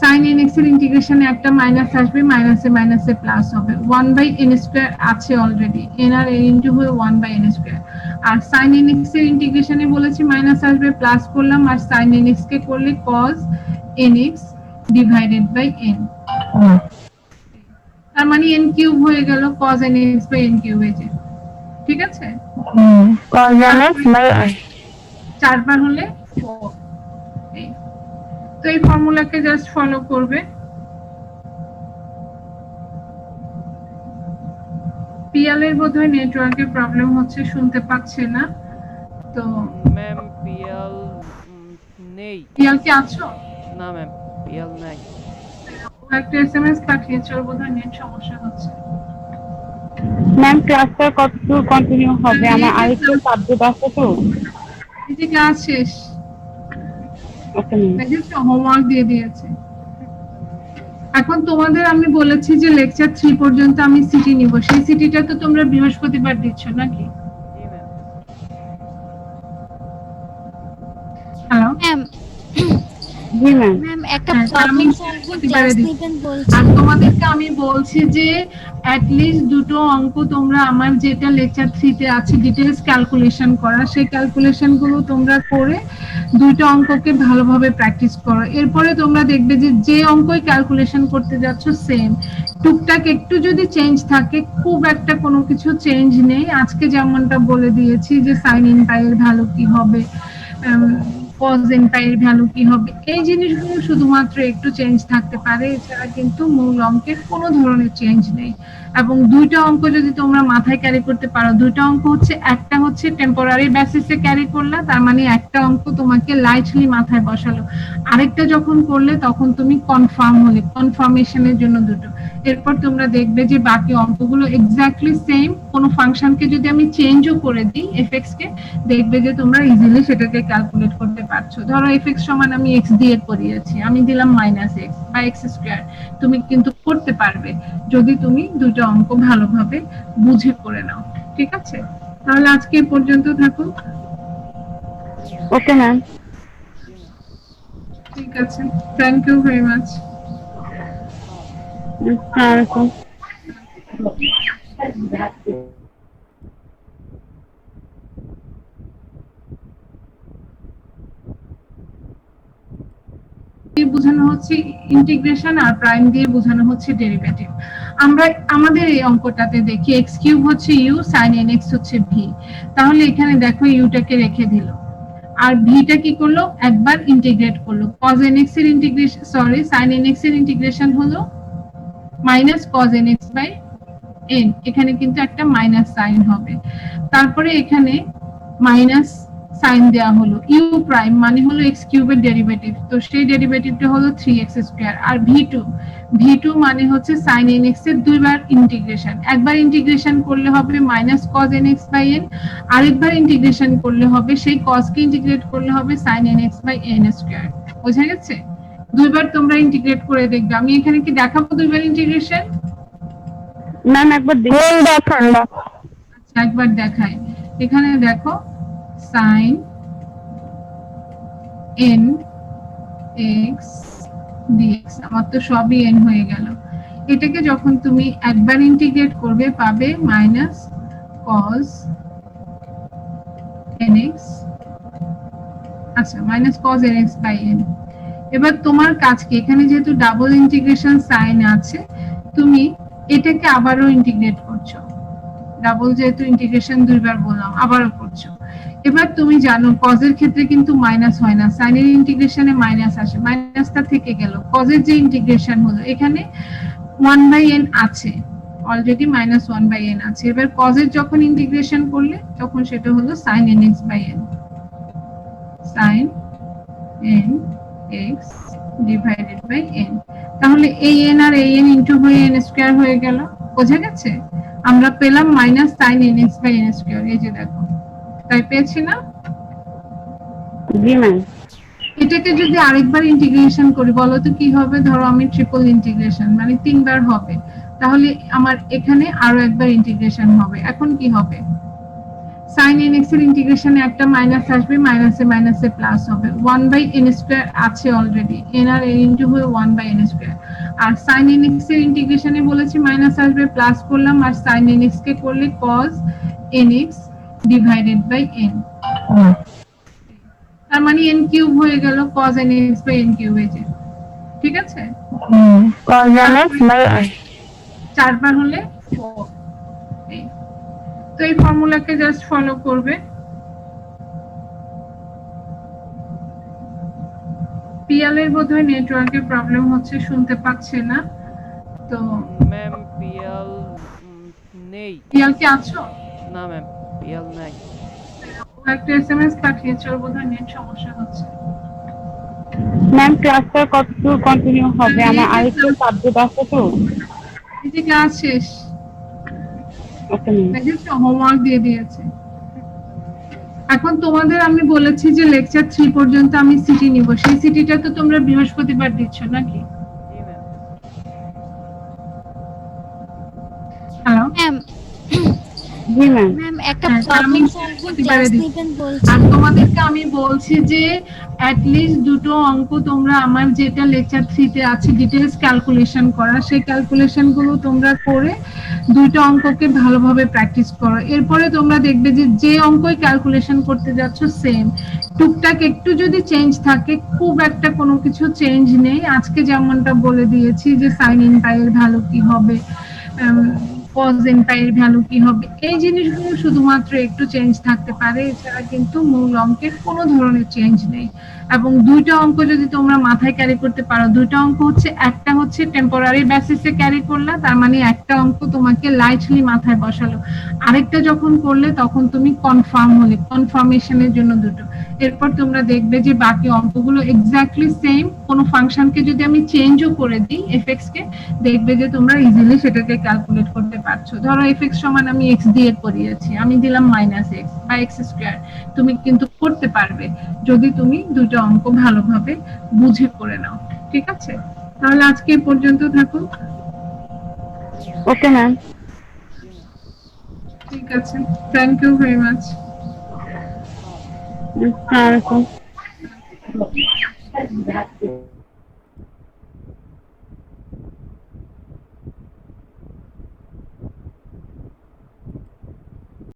sin nx এর ইন্টিগ্রেশনে একটা মাইনাস আসবে, মাইনাসে মাইনাসে প্লাস হবে, 1/n স্কয়ার আছে অলরেডি, n আর n ইনটু হয়ে 1/n স্কয়ার। আর sin nx এর ইন্টিগ্রেশনে বলেছি মাইনাস আসবে, প্লাস করলাম, আর sin nx কে করলে cos nx divided by n, তার মানে n কিউব হয়ে গেল cos nx by n cube. এই যে ঠিক আছে, cos nx বাই n। চারবার হলে 4। তো এই ফর্মুলাকে জাস্ট ফলো করবে। পিএল এর বোধহয় নেটওয়ার্কের প্রবলেম হচ্ছে, শুনতে পাচ্ছে না। তো ম্যাম পিএল নেই। পিএল কি আছো? না ম্যাম পিএল নাই। একটা এসএমএস পাঠিয়েছে, ওর বোধহয় নেট সমস্যা হচ্ছে। ম্যাম ক্লাসটা কতদূর কন্টিনিউ হবে? আমার আরেকটু সাবজেক্ট আছে তো। এই যে ক্লাস শেষ, ওকে ম্যাম। দেখেছো হোমওয়ার্ক দিয়ে দিয়েছে। এখন তোমাদের আমি বলেছি যে লেকচার 3 পর্যন্ত আমি সিটি নিব, সেই সিটিটা তো তোমরা বৃহস্পতিবার দিচ্ছ নাকি? জি ম্যাম। হ্যালো ম্যাম জি ম্যাম। ম্যাম একটা হ্যাঁ, আমি পাবলিক সার্ভিস ক্লাস দিচ্ছি। নেবেন আর বলছেন। তোমাদেরকে আমি বলছি যে অ্যাটলিস্ট দুটো অঙ্ক তোমরা আমার যেটা লেকচার 3 তে আছে ডিটেইলস ক্যালকুলেশন করা, সেই ক্যালকুলেশন গুলো তোমরা করে দুটো অঙ্ককে ভালোভাবে প্র্যাকটিস করো। এরপরে তোমরা দেখবে যে যে অঙ্কই ক্যালকুলেশন করতে যাচ্ছ সেম, টুকটাক একটু যদি চেঞ্জ থাকে, খুব একটা কোনো কিছু চেঞ্জ নেই। আজকে যেমনটা বলে দিয়েছি যে সাইন ইন পাই এর ভ্যালু কি হবে, cos n পাই এর ভ্যালু কি হবে, এই জিনিসগুলো শুধুমাত্র একটু চেঞ্জ থাকতে পারে, এছাড়া কিন্তু মূল অঙ্কের কোনো ধরনের চেঞ্জ নেই। এবং দুইটা অঙ্ক যদি তোমরা মাথায় ক্যারি করতে পারো, দুইটা অঙ্ক হচ্ছে, একটা হচ্ছে টেম্পোরারি বেসিসে ক্যারি করলা, তার মানে একটা অঙ্ক তোমাকে লাইটলি মাথায় বসালো, আরেকটা যখন করলে তখন তুমি কনফার্ম হলে, কনফার্মেশনের জন্য দুটো। এরপর তোমরা দেখবে যে বাকি অঙ্কগুলো এক্স্যাক্টলি সেম, কোনো ফাংশনকে যদি আমি চেঞ্জও করে দিই এফএক্স কে, দেখবে যে তোমরা ইজিলি সেটাকে ক্যালকুলেট করতে পারছো। ধরো এফএক্স সমান আমি এক্স দিয়ে করিয়েছি, আমি দিলাম মাইনাস এক্স বা এক্স স্কয়ার, তুমি কিন্তু করতে পারবে যদি তুমি দুটো অঙ্ক ভালোভাবে বুঝে করে নাও। ঠিক আছে, তাহলে আজকে এই পর্যন্ত থাকুন। Okay ma'am. ঠিক আছে, থ্যাংক ইউ ভেরি মাচ। আসসালামু আলাইকুম। দিয়ে বোঝানো হচ্ছে ইন্টিগ্রেশন আর প্রাইম দিয়ে বোঝানো হচ্ছে ডেরিভেটিভ। আমরা আমাদের এই অঙ্কটাতে দেখি x কিউব হচ্ছে u sin nx হচ্ছে v, তাহলে এখানে দেখো ইউটাকে রেখে দিল আর ভিটা কি করলো, একবার ইন্টিগ্রেট করলো। cos nx এর ইন্টিগ্রেশন, সরি sin nx এর ইন্টিগ্রেশন হলো minus cos nx by n, এখানে কিন্তু একটা মাইনাস সাইন হবে। তারপরে এখানে মাইনাস সাইন দেয়া হলো, u প্রাইম মানে হলো x কিউবের ডেরিভেটিভ, তো সেই ডেরিভেটিভটা হলো 3x স্কয়ার। আর v2 মানে হচ্ছে sin nx এর দুইবার ইন্টিগ্রেশন, একবার ইন্টিগ্রেশন করলে হবে minus cos nx by n, আরেকবার ইন্টিগ্রেশন করলে হবে সেই cos কে ইন্টিগ্রেট করলে হবে sin nx by n square. বোঝা গেছে? দুইবার তোমরা ইন্টিগ্রেট করে দেখবে। আমি এখানে কি দেখাবো দুইবার ইন্টিগ্রেশন? ম্যাম একবার দেখান। আচ্ছা একবার দেখাই। এখানে দেখো sin n x dx, আমার তো সবই n হয়ে গেল। এটাকে যখন তুমি একবার ইন্টিগ্রেট করবে পাবে মাইনাস cos nx, আচ্ছা minus cos nx by n। এবার তোমার কাজ কি, এখানে যেহেতু ডাবল ইন্টিগ্রেশন সাইন আছে, তুমি এটাকে আবারও ইন্টিগ্রেট করছো, ডাবল যেহেতু ইন্টিগ্রেশন দুইবার বললাম আবারও করছো। এবার তুমি জানো cos এর ক্ষেত্রে কিন্তু মাইনাস হয় না, sin এর ইন্টিগ্রেশনে মাইনাস আসে, মাইনাসটা থেকে গেল। cos এর যে ইন্টিগ্রেশন হলো এখানে 1/n আছে, অলরেডি মাইনাস 1/n আছে। এবার cos এর যখন ইন্টিগ্রেশন করলে তখন সেটা হলো sin nx by n, sin nx divided by n। তাহলে এই n আর এই n ইনটু হয়ে n স্কয়ার হয়ে গেল। বোঝা গেছে? আমরা পেলাম minus sin nx by n square. এই যে দেখো, তাই পেয়েছি না? জি ম্যাম। এটাকে যদি আরেকবার ইন্টিগ্রেশন করি বলো তো কি হবে? ধরো আমি ট্রিপল ইন্টিগ্রেশন মানে তিনবার হবে, তাহলে আমার এখানে আরো একবার ইন্টিগ্রেশন হবে। এখন কি হবে? sin nx এর ইন্টিগ্রেশনে একটা মাইনাস আসবে, মাইনাসে মাইনাসে প্লাস হবে, 1/n স্কয়ার আছে অলরেডি, n আর n ইনটু হয়ে 1/n স্কয়ার। আর sin nx এর ইন্টিগ্রেশনে বলেছি মাইনাস আসবে, প্লাস করলাম, আর sin nx কে করলে cos nx divided by n, তার মানে n কিউব হয়ে গেল, cos nx by n cube. এই যে ঠিক আছে, cos nx বাই চারবার হলে 4। তো এই ফর্মুলাকে জাস্ট ফলো করবে। পিএল এর বোধহয় নেটওয়ার্কের প্রবলেম হচ্ছে, শুনতে পাচ্ছে না। তো ম্যাম পিএল নেই। পিএল কি আছো? না ম্যাম পিএল নাই। একটা এসএমএস পাঠিয়েছে, ওর বোধহয় নেট সমস্যা হচ্ছে। ম্যাম ক্লাসটা কতদূর কন্টিনিউ হবে? আমার আরেকটা সাবজেক্ট আছে তো। এই যে ক্লাস শেষ, ওকে ম্যাম। দেখেছো হোমওয়ার্ক দিয়ে দিয়েছে। এখন তোমাদের আমি বলেছি যে লেকচার 3 পর্যন্ত আমি সিটি নিব, সেই সিটিটা তো তোমরা বৃহস্পতিবার দিচ্ছ নাকি? জি ম্যাম। হ্যালো জি ম্যাম। ম্যাম একটা হ্যাঁ, প্রবলেম আমি সলভিং প্রতিবারে ক্লাস দিই। নিবেন বলছি। আর তোমাদেরকে আমি বলছি যে অ্যাট লিস্ট দুটো অঙ্ক তোমরা আমার যেটা লেকচার 3 তে আছে ডিটেইলস ক্যালকুলেশন করা, সেই ক্যালকুলেশন গুলো তোমরা করে দুটো অঙ্ককে ভালোভাবে প্র্যাকটিস করো। এরপরে তোমরা দেখবে যে যে অঙ্কই ক্যালকুলেশন করতে যাচ্ছ সেম, টুকটাক একটু যদি চেঞ্জ থাকে, খুব একটা কোনো কিছু চেঞ্জ নেই। আজকে যেমনটা বলে দিয়েছি যে সাইন ইন পাই এর ভ্যালু কি হবে, cos n পাই এর ভ্যালু কি হবে, এই জিনিসগুলো শুধুমাত্র একটু চেঞ্জ থাকতে পারে, এছাড়া কিন্তু মূল অঙ্কের কোনো ধরনের চেঞ্জ নেই। এবং দুইটা অঙ্ক যদি তোমরা মাথায় ক্যারি করতে পারো, দুইটা অঙ্ক হচ্ছে, একটা হচ্ছে টেম্পোরারি বেসিসে ক্যারি করলা, তার মানে একটা অঙ্ক তোমাকে লাইটলি মাথায় বসালো, আরেকটা যখন করলে তখন তুমি কনফার্ম হলে, কনফার্মেশনের জন্য দুটো। এরপর তোমরা দেখবে যে বাকি অঙ্কগুলো এক্স্যাক্টলি সেম, কোনো ফাংশনকে যদি আমি চেঞ্জও করে দিই এফএক্স কে, দেখবে যে তোমরা ইজিলি সেটাকে ক্যালকুলেট করতে পারছো। ধরো এফএক্স সমান আমি এক্স দিয়ে করিয়েছি, আমি দিলাম মাইনাস এক্স বা এক্স স্কয়ার, তুমি কিন্তু করতে পারবে যদি তুমি দুটো অঙ্ক ভালোভাবে বুঝে করে নাও। ঠিক আছে, তাহলে আজকে এই পর্যন্ত থাকুন। Okay ma'am. ঠিক আছে, থ্যাংক ইউ ভেরি মাচ। আসসালামু আলাইকুম।